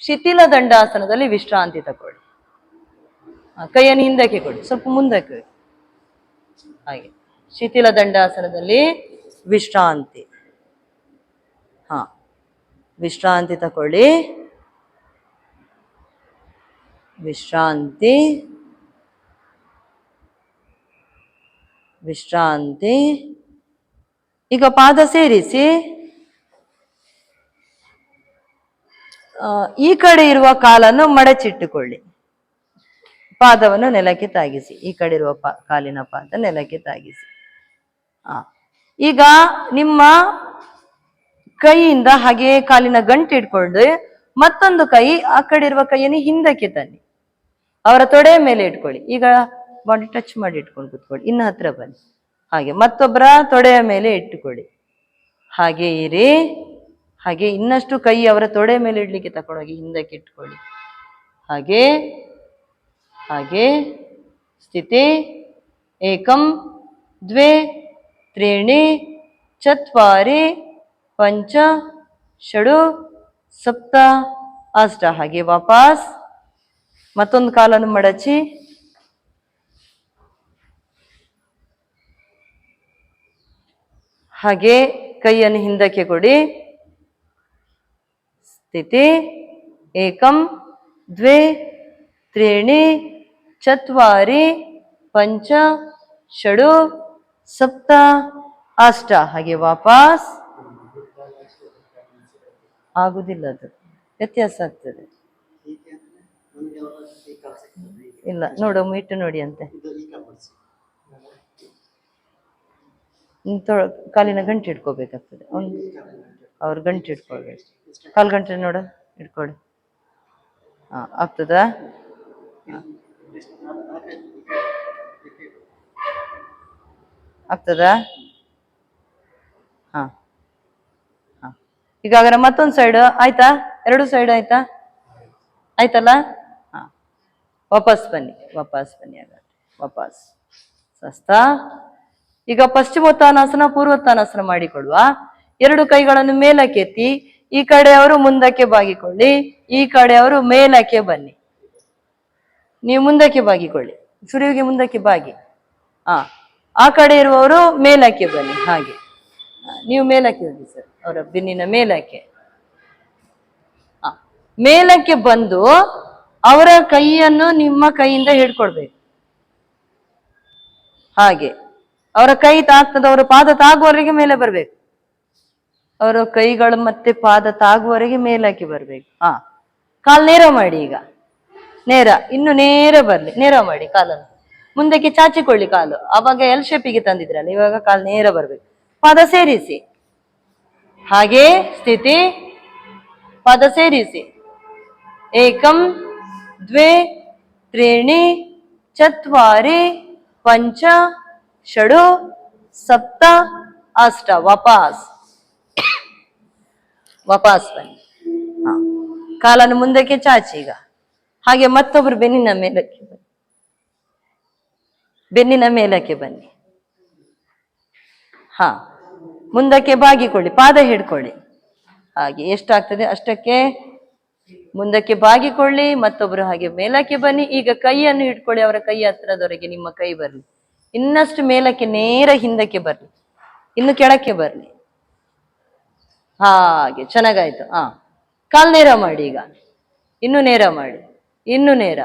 ಶಿಥಿಲ ದಂಡಾಸನದಲ್ಲಿ ವಿಶ್ರಾಂತಿ ತಗೊಳ್ಳಿ. ಕೈಯನ್ನು ಹಿಂದಕ್ಕೆ ಕೊಡಿ, ಸ್ವಲ್ಪ ಮುಂದಕ್ಕೆ. ಹಾಗೆ ಶಿಥಿಲ ದಂಡಾಸನದಲ್ಲಿ ವಿಶ್ರಾಂತಿ. ಹಾ, ವಿಶ್ರಾಂತಿ ತಗೊಳ್ಳಿ, ವಿಶ್ರಾಂತಿ ವಿಶ್ರಾಂತಿ. ಈಗ ಪಾದ ಸೇರಿಸಿ, ಈ ಕಡೆ ಇರುವ ಕಾಲನ್ನು ಮಡಚಿಟ್ಟುಕೊಳ್ಳಿ, ಪಾದವನ್ನು ನೆಲಕ್ಕೆ ತಾಗಿಸಿ. ಈ ಕಡೆ ಇರುವ ಕಾಲಿನ ಪಾದ ನೆಲಕ್ಕೆ ತಾಗಿಸಿ. ಈಗ ನಿಮ್ಮ ಕೈಯಿಂದ ಹಾಗೆ ಕಾಲಿನ ಗಂಟು ಇಟ್ಕೊಂಡು, ಮತ್ತೊಂದು ಕೈ ಆ ಕಡೆ ಇರುವ ಕೈಯನ್ನು ಹಿಂದಕ್ಕೆ ತನ್ನಿ, ಅವರ ತೊಡೆಯ ಮೇಲೆ ಇಟ್ಕೊಳ್ಳಿ. ಈಗ ಬಾಡಿ ಟಚ್ ಮಾಡಿ ಇಟ್ಕೊಂಡು ಕೂತ್ಕೊಳ್ಳಿ. ಇನ್ನು ಹತ್ರ ಬನ್ನಿ, ಹಾಗೆ ಮತ್ತೊಬ್ಬರ ತೊಡೆಯ ಮೇಲೆ ಇಟ್ಟುಕೊಳ್ಳಿ. ಹಾಗೆ ಇರಿ. ಹಾಗೆ ಇನ್ನಷ್ಟು ಕೈ ಅವರ ತೊಡೆಯ ಮೇಲೆ ಇಡ್ಲಿಕ್ಕೆ ತಕೊಂಡೋಗಿ ಹಿಂದಕ್ಕೆ ಇಟ್ಕೊಳ್ಳಿ. ಹಾಗೆ ಹಾಗೆ ಸ್ಥಿತಿ ಏಕಂ ದ್ವೇ ತ್ರೀಣಿ ಚತ್ವಾರಿ ಪಂಚ ಷಡು ಸಪ್ತ ಅಷ್ಟ, ಹಾಗೆ ವಾಪಾಸ್. ಮತ್ತೊಂದು ಕಾಲನ್ನು ಮಡಚಿ, ಹಾಗೆ ಕೈಯನ್ನು ಹಿಂದಕ್ಕೆ ಕೊಡಿ. ಸ್ಥಿತಿ ಏಕಂ ದ್ವೇ ತ್ರೀಣಿ ಚತ್ವಾರಿ ಪಂಚ ಷಡು ಸಪ್ತ ಅಷ್ಟ, ಹಾಗೆ ವಾಪಾಸ್. ಆಗುದಿಲ್ಲ, ಅದು ವ್ಯತ್ಯಾಸ ಆಗ್ತದೆ. ಇಲ್ಲ, ನೋಡೊಮ್ಮೆ ಇಟ್ಟು ನೋಡಿ ಅಂತೆ. ಕಾಲಿನ ಗಂಟು ಇಟ್ಕೋಬೇಕಾಗ್ತದೆ. ಅವ್ರ ಗಂಟು ಇಟ್ಕೊಳ್ಬೇಕು. ಕಾಲು ಗಂಟೆ ನೋಡ ಇಟ್ಕೊಳ್ಳಿ. ಹಾ, ಆಗ್ತದಾ? ಆಗ್ತದಾ? ಹಾ ಹಾ. ಈಗ ಹಾಗಾದ್ರೆ ಮತ್ತೊಂದು ಸೈಡ್ ಆಯ್ತಾ? ಎರಡು ಸೈಡ್ ಆಯ್ತಾ? ಆಯ್ತಲ್ಲ? ಹಾ, ವಾಪಸ್ ಬನ್ನಿ, ವಾಪಸ್ ಬನ್ನಿ. ಹಾಗಾದ್ರೆ ವಾಪಸ್ ಸ್ವಸ್ಥ. ಈಗ ಪಶ್ಚಿಮೋತ್ತಾನಾಸನ ಪೂರ್ವೋತ್ತಾನಾಸನ ಮಾಡಿಕೊಳ್ಳುವ. ಎರಡು ಕೈಗಳನ್ನು ಮೇಲಕ್ಕೆತ್ತಿ, ಈ ಕಡೆಯವರು ಮುಂದಕ್ಕೆ ಬಾಗಿಕೊಳ್ಳಿ, ಈ ಕಡೆಯವರು ಮೇಲಕ್ಕೆ ಬನ್ನಿ. ನೀವು ಮುಂದಕ್ಕೆ ಬಾಗಿಕೊಳ್ಳಿ, ಸುರಿವಿಗೆ ಮುಂದಕ್ಕೆ ಬಾಗಿ. ಆ ಕಡೆ ಇರುವವರು ಮೇಲಕ್ಕೆ ಬನ್ನಿ. ಹಾಗೆ ನೀವು ಮೇಲಕ್ಕೆ ಹೋಗಿ ಸರ್, ಅವರ ಬೆನ್ನಿನ ಮೇಲಕ್ಕೆ. ಮೇಲಕ್ಕೆ ಬಂದು ಅವರ ಕೈಯನ್ನು ನಿಮ್ಮ ಕೈಯಿಂದ ಹಿಡ್ಕೊಳ್ಬೇಕು. ಹಾಗೆ ಅವರ ಕೈ ತಾಗ್ತದ, ಅವರ ಪಾದ ತಾಗುವವರೆಗೆ ಮೇಲೆ ಬರ್ಬೇಕು. ಅವರ ಕೈಗಳು ಮತ್ತೆ ಪಾದ ತಾಗುವವರೆಗೆ ಮೇಲಕ್ಕೆ ಬರ್ಬೇಕು. ಕಾಲು ನೇರ ಮಾಡಿ. ಈಗ ನೇರ, ಇನ್ನು ನೇರ ಬರ್ಲಿ. ನೇರ ಮಾಡಿ ಕಾಲನ್ನು, ಮುಂದಕ್ಕೆ ಚಾಚಿಕೊಳ್ಳಿ ಕಾಲು. ಆವಾಗ ಎಲ್ ಶೇಪಿಗೆ ತಂದಿದ್ರಲ್ಲ, ಇವಾಗ ಕಾಲು ನೇರ ಬರ್ಬೇಕು. ಪಾದ ಸೇರಿಸಿ, ಹಾಗೆ ಸ್ಥಿತಿ. ಪಾದ ಸೇರಿಸಿ. ಏಕಂ ದ್ವೇ ತ್ರೀಣಿ ಚತ್ವಾರಿ ಪಂಚ ಷಡು ಸಪ್ತ ಅಷ್ಟ. ವಾಪಸ್ ಬನ್ನಿ. ಕಾಲನ್ನು ಮುಂದಕ್ಕೆ ಚಾಚಿ. ಈಗ ಹಾಗೆ ಮತ್ತೊಬ್ರು ಬೆನ್ನಿನ ಮೇಲಕ್ಕೆ ಬನ್ನಿ. ಬೆನ್ನಿನ ಮೇಲಕ್ಕೆ ಬನ್ನಿ. ಮುಂದಕ್ಕೆ ಬಾಗಿಕೊಳ್ಳಿ, ಪಾದ ಹಿಡ್ಕೊಳ್ಳಿ. ಹಾಗೆ ಎಷ್ಟಾಗ್ತದೆ ಅಷ್ಟಕ್ಕೆ ಮುಂದಕ್ಕೆ ಬಾಗಿಕೊಳ್ಳಿ. ಮತ್ತೊಬ್ರು ಹಾಗೆ ಮೇಲಕ್ಕೆ ಬನ್ನಿ. ಈಗ ಕೈಯನ್ನು ಹಿಡ್ಕೊಳ್ಳಿ, ಅವರ ಕೈ ಹತ್ರದವರೆಗೆ ನಿಮ್ಮ ಕೈ ಬರ್ಲಿ. ಇನ್ನಷ್ಟು ಮೇಲಕ್ಕೆ ನೇರ ಹಿಂದಕ್ಕೆ ಬರ್ಲಿ, ಇನ್ನು ಕೆಳಕ್ಕೆ ಬರ್ಲಿ. ಹಾಗೆ ಚೆನ್ನಾಗಾಯ್ತು. ಕಾಲ್ ನೇರ ಮಾಡಿ. ಈಗ ಇನ್ನು ನೇರ ಮಾಡಿ, ಇನ್ನು ನೇರ.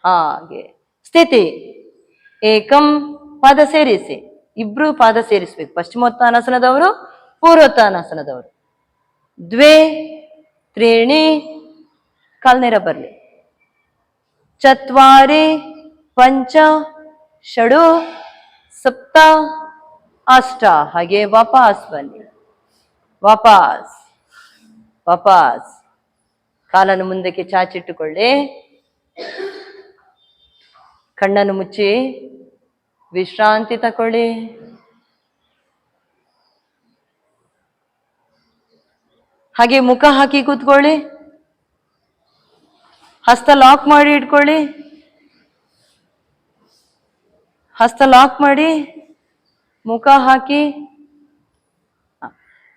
ಹಾಗೆ ಸ್ಥಿತಿ. ಏಕಂ, ಪಾದ ಸೇರಿಸಿ. ಇಬ್ರು ಪಾದ ಸೇರಿಸ್ಬೇಕು. ಪಶ್ಚಿಮೋತ್ತಾನಾಸನದವರು, ಪೂರ್ವೋತ್ತಾನಾಸನದವರು. ದ್ವೇ ತ್ರೀಣಿ, ಕಾಲ್ ನೇರ ಬರ್ಲಿ. ಚತ್ವಾರಿ ಪಂಚ ಷಡು ಸಪ್ತ ಅಷ್ಟ. ಹಾಗೆ ವಾಪಸ್ ಬನ್ನಿ. ವಾಪಸ್. ಕಾಲನ್ನು ಮುಂದಕ್ಕೆ ಚಾಚಿಟ್ಟುಕೊಳ್ಳಿ. ಕಣ್ಣನ್ನು ಮುಚ್ಚಿ ವಿಶ್ರಾಂತಿ ತಕೊಳ್ಳಿ. ಹಾಗೆ ಮುಖ ಹಾಕಿ ಕೂತ್ಕೊಳ್ಳಿ. ಹಸ್ತ ಲಾಕ್ ಮಾಡಿ ಇಟ್ಕೊಳ್ಳಿ. ಹಸ್ತ ಲಾಕ್ ಮಾಡಿ ಮುಖ ಹಾಕಿ.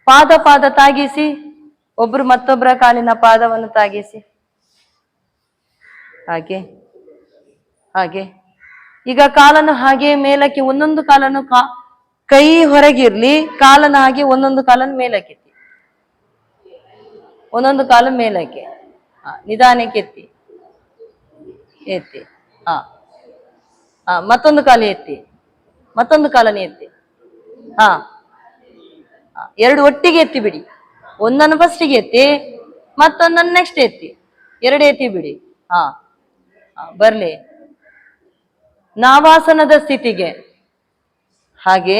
ಪಾದ ತಾಗಿಸಿ. ಒಬ್ರು ಮತ್ತೊಬ್ಬರ ಕಾಲಿನ ಪಾದವನ್ನು ತಾಗಿಸಿ. ಹಾಗೆ ಈಗ ಕಾಲನ್ನು ಹಾಗೆ ಮೇಲಕ್ಕೆ, ಒಂದೊಂದು ಕಾಲನ್ನು ಕೈ ಹೊರಗಿರ್ಲಿ. ಕಾಲನ್ನು ಹಾಗೆ ಒಂದೊಂದು ಕಾಲನ್ನು ಮೇಲಕ್ಕೆತ್ತಿ, ಒಂದೊಂದು ಕಾಲು ಮೇಲಕ್ಕೆ. ನಿಧಾನಕ್ಕೆ ಎತ್ತಿ. ಮತ್ತೊಂದು ಕಾಲು ಎತ್ತಿ, ಮತ್ತೊಂದು ಕಾಲನ್ನು ಎತ್ತಿ. ಎರಡು ಒಟ್ಟಿಗೆ ಎತ್ತಿ ಬಿಡಿ. ಒಂದನ್ನು ಫಸ್ಟಿಗೆ ಎತ್ತಿ, ಮತ್ತೊಂದನ್ನು ನೆಕ್ಸ್ಟ್ ಎತ್ತಿ. ಎರಡು ಎತ್ತಿ ಬಿಡಿ. ಬರ್ಲಿ ನಾವಾಸನದ ಸ್ಥಿತಿಗೆ. ಹಾಗೆ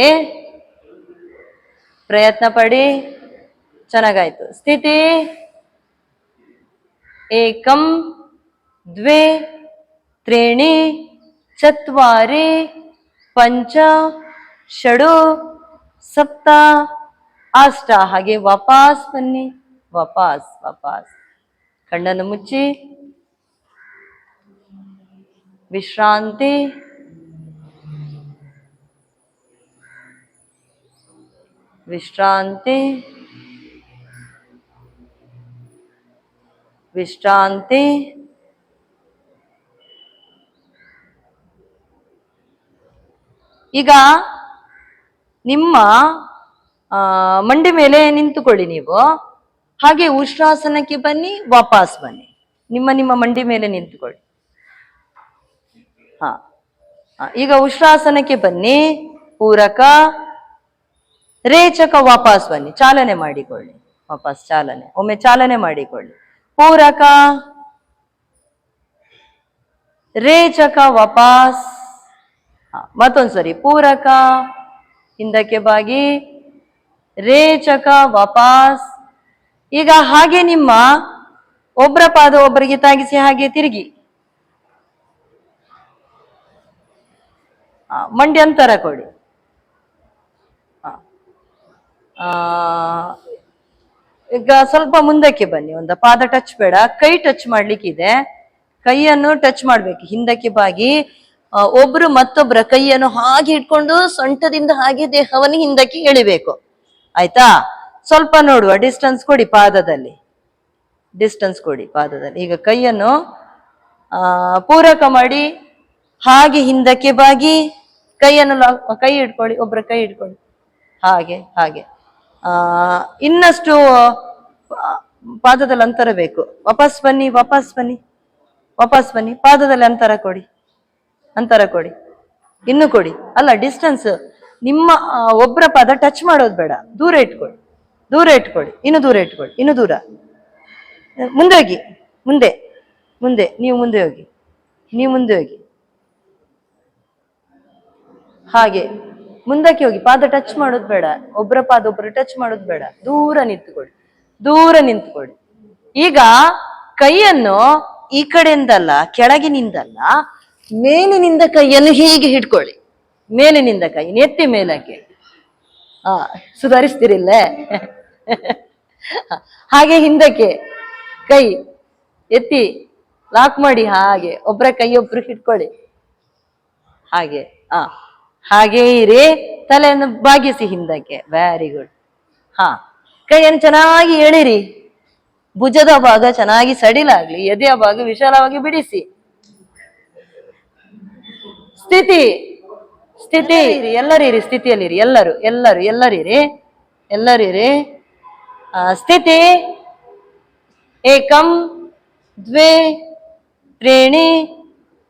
ಪ್ರಯತ್ನ ಪಡಿ. ಚೆನ್ನಾಗಾಯ್ತು. ಸ್ಥಿತಿ. ಏಕಂ ದ್ವೇ ತ್ರೀಣಿ ಚತ್ವಾರಿ ಪಂಚ ಷಡು ಸಪ್ತ ಅಷ್ಟ. ಹಾಗೆ ವಾಪಸ್ ಬನ್ನಿ. ವಾಪಸ್. ಕಣ್ಣನ್ನು ಮುಚ್ಚಿ ವಿಶ್ರಾಂತಿ. ಈಗ ನಿಮ್ಮ ಮಂಡಿ ಮೇಲೆ ನಿಂತುಕೊಳ್ಳಿ ನೀವು. ಹಾಗೆ ಉಷ್ಟ್ರಾಸನಕ್ಕೆ ಬನ್ನಿ, ವಾಪಸ್ ಬನ್ನಿ. ನಿಮ್ಮ ಮಂಡಿ ಮೇಲೆ ನಿಂತುಕೊಳ್ಳಿ. ಈಗ ಉಷ್ಟ್ರಾಸನಕ್ಕೆ ಬನ್ನಿ. ಪೂರಕ ರೇಚಕ, ವಾಪಸ್ ಬನ್ನಿ. ಚಾಲನೆ ಮಾಡಿಕೊಳ್ಳಿ. ವಾಪಸ್ ಚಾಲನೆ. ಒಮ್ಮೆ ಚಾಲನೆ ಮಾಡಿಕೊಳ್ಳಿ. ಪೂರಕ ರೇಚಕ, ವಾಪಸ್. ಮತ್ತೊಂದ್ಸರಿ ಪೂರಕ, ಹಿಂದಕ್ಕೆ ಬಾಗಿ, ರೇಚಕ, ವಾಪಸ್. ಈಗ ಹಾಗೆ ನಿಮ್ಮ ಒಬ್ಬರ ಪಾದ ಒಬ್ಬರಿಗೆ ತಾಗಿಸಿ ಹಾಗೆ ತಿರುಗಿ. ಮಂಡಿ ಅಂತರ ಕೊಡಿ. ಈಗ ಸ್ವಲ್ಪ ಮುಂದಕ್ಕೆ ಬನ್ನಿ. ಒಂದು ಪಾದ ಟಚ್ ಬೇಡ, ಕೈ ಟಚ್ ಮಾಡ್ಲಿಕ್ಕಿದೆ. ಕೈಯನ್ನು ಟಚ್ ಮಾಡ್ಬೇಕು. ಹಿಂದಕ್ಕೆ ಬಾಗಿ ಒಬ್ರು ಮತ್ತೊಬ್ಬರ ಕೈಯನ್ನು ಹಾಗೆ ಇಟ್ಕೊಂಡು ಸೊಂಟದಿಂದ ಹಾಗೆ ದೇಹವನ್ನು ಹಿಂದಕ್ಕೆ ಎಳಿಬೇಕು. ಆಯ್ತಾ? ಸ್ವಲ್ಪ ನೋಡುವ, ಡಿಸ್ಟೆನ್ಸ್ ಕೊಡಿ ಪಾದದಲ್ಲಿ. ಈಗ ಕೈಯನ್ನು ಪೂರಕ ಮಾಡಿ ಹಾಗೆ ಹಿಂದಕ್ಕೆ ಬಾಗಿ ಕೈಯನ್ನು ಕೈ ಇಟ್ಕೊಳ್ಳಿ. ಒಬ್ಬರ ಕೈ ಇಟ್ಕೊಳ್ಳಿ. ಹಾಗೆ ಇನ್ನಷ್ಟು ಪಾದದಲ್ಲಿ ಅಂತರ ಬೇಕು. ವಾಪಸ್ ಬನ್ನಿ. ವಾಪಸ್ ಬನ್ನಿ. ಪಾದದಲ್ಲಿ ಅಂತರ ಕೊಡಿ, ಅಂತರ ಕೊಡಿ, ಇನ್ನು ಕೊಡಿ. ಅಲ್ಲ, ಡಿಸ್ಟೆನ್ಸ್ ನಿಮ್ಮ ಒಬ್ಬರ ಪಾದ ಟಚ್ ಮಾಡೋದು ಬೇಡ, ದೂರ ಇಟ್ಕೊಳ್ಳಿ, ದೂರ ಇಟ್ಕೊಳ್ಳಿ, ಇನ್ನು ದೂರ ಇಟ್ಕೊಳ್ಳಿ, ಇನ್ನು ದೂರ. ಮುಂದೆ ಹೋಗಿ, ಮುಂದೆ, ಮುಂದೆ, ನೀವು ಮುಂದೆ ಹೋಗಿ, ನೀವು ಮುಂದೆ ಹೋಗಿ. ಹಾಗೆ ಮುಂದಕ್ಕೆ ಹೋಗಿ. ಪಾದ ಟಚ್ ಮಾಡೋದು ಬೇಡ, ಒಬ್ಬರ ಪಾದ ಒಬ್ಬರು ಟಚ್ ಮಾಡೋದು ಬೇಡ, ದೂರ ನಿಂತ್ಕೊಳ್ಳಿ, ದೂರ ನಿಂತ್ಕೊಳ್ಳಿ. ಈಗ ಕೈಯನ್ನು ಈ ಕಡೆಯಿಂದಲ್ಲ, ಕೆಳಗಿನಿಂದಲ್ಲ, ಮೇಲಿನಿಂದ ಕೈಯನ್ನು ಹೀಗೆ ಹಿಡ್ಕೊಳ್ಳಿ. ಮೇಲಿನಿಂದ ಕೈ ನೆತ್ತಿ ಮೇಲಕ್ಕೆ. ಸುಧಾರಿಸ್ತಿರಿಲ್ಲೇ? ಹಾಗೆ ಹಿಂದಕ್ಕೆ ಕೈ ಎತ್ತಿ ಲಾಕ್ ಮಾಡಿ. ಹಾಗೆ ಒಬ್ಬರ ಕೈ ಒಬ್ರು ಹಿಡ್ಕೊಳ್ಳಿ. ಹಾಗೆ ಹಾಗೆ ಇರಿ. ತಲೆಯನ್ನು ಬಾಗಿಸಿ ಹಿಂದಕ್ಕೆ. Very good. ಕೈಯನ್ನು ಚೆನ್ನಾಗಿ ಎಳಿರಿ. ಭುಜದ ಭಾಗ ಚೆನ್ನಾಗಿ ಸಡಿಲಾಗ್ಲಿ, ಎದೆಯ ಭಾಗ ವಿಶಾಲವಾಗಿ ಬಿಡಿಸಿ. ಸ್ಥಿತಿ, ಸ್ಥಿತಿ ಇರಿ, ಎಲ್ಲರೂ ಇರಿ, ಸ್ಥಿತಿಯಲ್ಲಿರಿ, ಎಲ್ಲರೂ ಎಲ್ಲರೂ ಎಲ್ಲರಿರಿ, ಎಲ್ಲರಿರಿ. ಸ್ಥಿತಿ. ಏಕಂ ದ್ವೇ ತ್ರೀಣಿ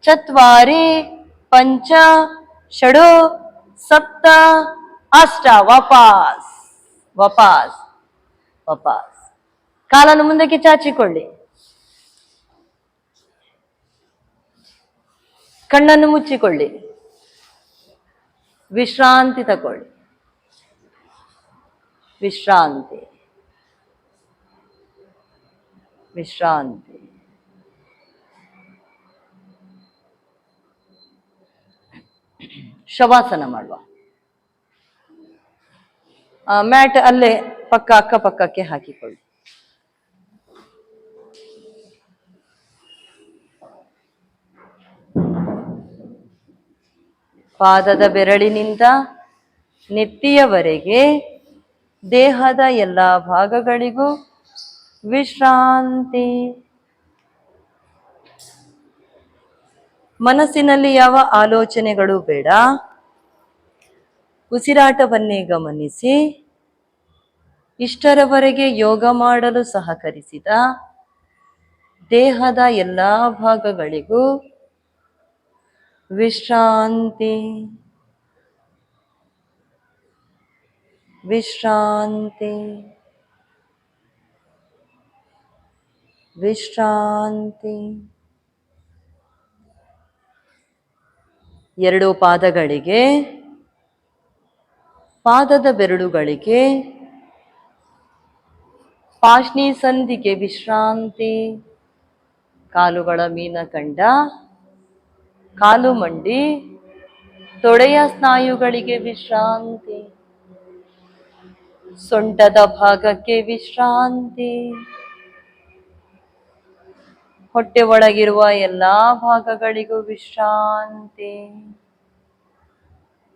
ಚತ್ವಾರಿ ಪಂಚ ಷಡು ಸಪ್ತ ಅಷ್ಟ. ವಾಪಸ್, ವಾಪಸ್, ವಾಪಸ್. ಕಾಲನ್ನು ಮುಂದಕ್ಕೆ ಚಾಚಿಕೊಳ್ಳಿ. ಕಣ್ಣನ್ನು ಮುಚ್ಚಿಕೊಳ್ಳಿ. ವಿಶ್ರಾಂತಿ ತಗೊಳ್ಳಿ. ವಿಶ್ರಾಂತಿ, ವಿಶ್ರಾಂತಿ. ಶವಾಸನ ಮಾಡುವ. ಮ್ಯಾಟ್ ಅಲ್ಲೇ ಪಕ್ಕ ಅಕ್ಕಪಕ್ಕಕ್ಕೆ ಹಾಕಿಕೊಳ್ಳಿ. ಪಾದದ ಬೆರಳಿನಿಂದ ನೆತ್ತಿಯವರೆಗೆ ದೇಹದ ಎಲ್ಲ ಭಾಗಗಳಿಗೂ ವಿಶ್ರಾಂತಿ. ಮನಸ್ಸಿನಲ್ಲಿ ಯಾವ ಆಲೋಚನೆಗಳು ಬೇಡ. ಉಸಿರಾಟವನ್ನೇ ಗಮನಿಸಿ. ಇಷ್ಟರವರೆಗೆ ಯೋಗ ಮಾಡಲು ಸಹಕರಿಸಿದ ದೇಹದ ಎಲ್ಲ ಭಾಗಗಳಿಗೂ ವಿಶ್ರಾಂತಿ, ವಿಶ್ರಾಂತಿ, ವಿಶ್ರಾಂತಿ. ಎರಡು ಪಾದಗಳಿಗೆ, ಪಾದದ ಬೆರಳುಗಳಿಗೆ, ಪಾಶ್ನಿ ಸಂಧಿಗೆ ವಿಶ್ರಾಂತಿ. ಕಾಲುಗಳ ಮೀನಖಂಡ, ಕಾಲು ಮಂಡಿ, ತೊಡೆಯ ಸ್ನಾಯುಗಳಿಗೆ ವಿಶ್ರಾಂತಿ. ಸೊಂಟದ ಭಾಗಕ್ಕೆ ವಿಶ್ರಾಂತಿ. ಹೊಟ್ಟೆ ಒಳಗಿರುವ ಎಲ್ಲಾ ಭಾಗಗಳಿಗೂ ವಿಶ್ರಾಂತಿ.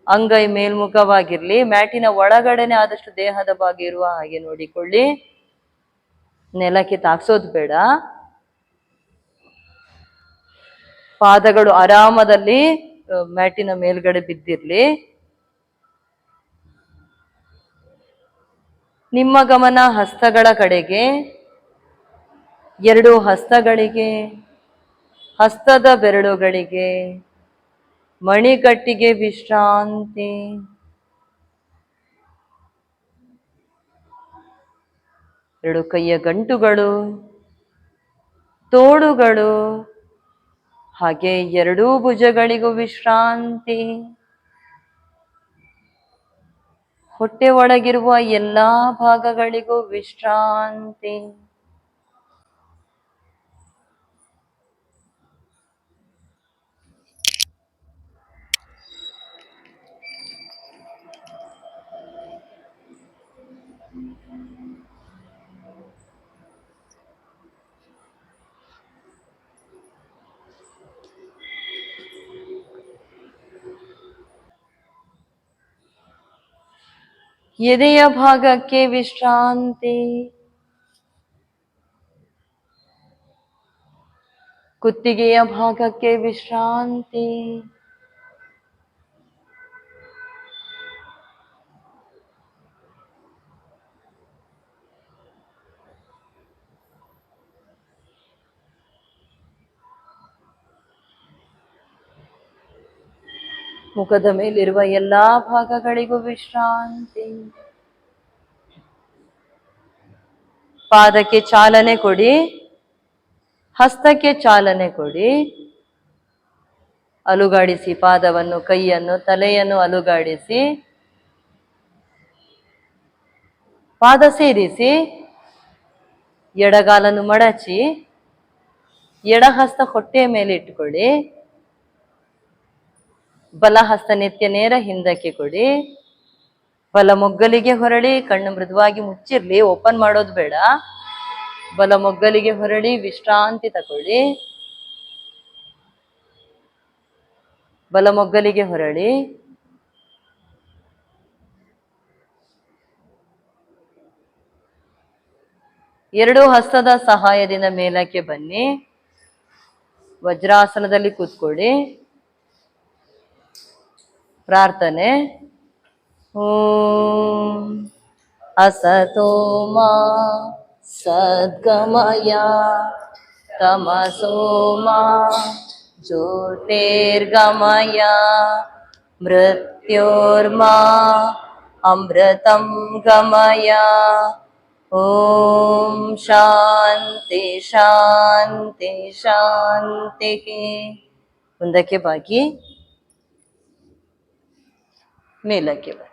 ಅಂಗೈ ಮೇಲ್ಮುಖವಾಗಿರ್ಲಿ. ಮ್ಯಾಟಿನ ಒಳಗಡೆನೆ ಆದಷ್ಟು ದೇಹದ ಭಾಗ ಇರುವ ಹಾಗೆ ನೋಡಿಕೊಳ್ಳಿ. ನೆಲಕ್ಕೆ ತಾಕ್ಸೋದು ಬೇಡ. ಪಾದಗಳು ಆರಾಮದಲ್ಲಿ ಮ್ಯಾಟಿನ ಮೇಲ್ಗಡೆ ಬಿದ್ದಿರ್ಲಿ. ನಿಮ್ಮ ಗಮನ ಹಸ್ತಗಳ ಕಡೆಗೆ. ಎರಡು ಹಸ್ತಗಳಿಗೆ, ಹಸ್ತದ ಬೆರಳುಗಳಿಗೆ, ಮಣಿಕಟ್ಟಿಗೆ ವಿಶ್ರಾಂತಿ. ಎರಡು ಕೈಯ ಗಂಟುಗಳು, ತೋಳುಗಳು, ಹಾಗೆ ಎರಡೂ ಭುಜಗಳಿಗೂ ವಿಶ್ರಾಂತಿ. ಹೊಟ್ಟೆ ಒಳಗಿರುವ ಎಲ್ಲಾ ಭಾಗಗಳಿಗೂ ವಿಶ್ರಾಂತಿ. ಎದೆಯ ಭಾಗಕ್ಕೆ ವಿಶ್ರಾಂತಿ. ಕುತ್ತಿಗೆಯ ಭಾಗಕ್ಕೆ ವಿಶ್ರಾಂತಿ. ಮುಖದ ಮೇಲಿರುವ ಎಲ್ಲಾ ಭಾಗಗಳಿಗೂ ವಿಶ್ರಾಂತಿ. ಪಾದಕ್ಕೆ ಚಾಲನೆ ಕೊಡಿ, ಹಸ್ತಕ್ಕೆ ಚಾಲನೆ ಕೊಡಿ. ಅಲುಗಾಡಿಸಿ ಪಾದವನ್ನು, ಕೈಯನ್ನು, ತಲೆಯನ್ನು ಅಲುಗಾಡಿಸಿ. ಪಾದ ಸೇರಿಸಿ, ಎಡಗಾಲನ್ನು ಮಡಚಿ, ಎಡ ಹಸ್ತ ಹೊಟ್ಟೆಯ ಮೇಲೆ ಇಟ್ಕೊಳ್ಳಿ. ಬಲ ಹಸ್ತ ನೆತ್ತಿಯ ನೇರ ಹಿಂದಕ್ಕೆ ಕೊಡಿ. ಬಲ ಮೊಗ್ಗಲಿಗೆ ಹೊರಳಿ, ಕಣ್ಣು ಮೃದುವಾಗಿ ಮುಚ್ಚಿರ್ಲಿ, ಓಪನ್ ಮಾಡೋದು ಬೇಡ. ಬಲ ಮೊಗ್ಗಲಿಗೆ ಹೊರಳಿ ವಿಶ್ರಾಂತಿ ತಗೊಳ್ಳಿ. ಬಲ ಮೊಗ್ಗಲಿಗೆ ಹೊರಳಿ. ಎರಡೂ ಹಸ್ತದ ಸಹಾಯದಿಂದ ಮೇಲಕ್ಕೆ ಬನ್ನಿ. ವಜ್ರಾಸನದಲ್ಲಿ ಕೂತ್ಕೊಳ್ಳಿ. ಪ್ರಾರ್ಥನೆ. ಓಂ ಅಸತೋ ಮಾ ಸದ್ಗಮಯ ತಮಸೋ ಮಾ ಜ್ಯೋತಿರ್ಗಮಯ ಮೃತ್ಯೋರ್ಮಾ ಅಮೃತಂ ಗಮಯ. ಓಂ ಶಾಂತಿ ಶಾಂತಿ ಶಾಂತಿ. ಮುಂದಕ್ಕೆ ಬಾಗಿ ಮೇಲಕ್ಕೆ ಬನ್ನಿ.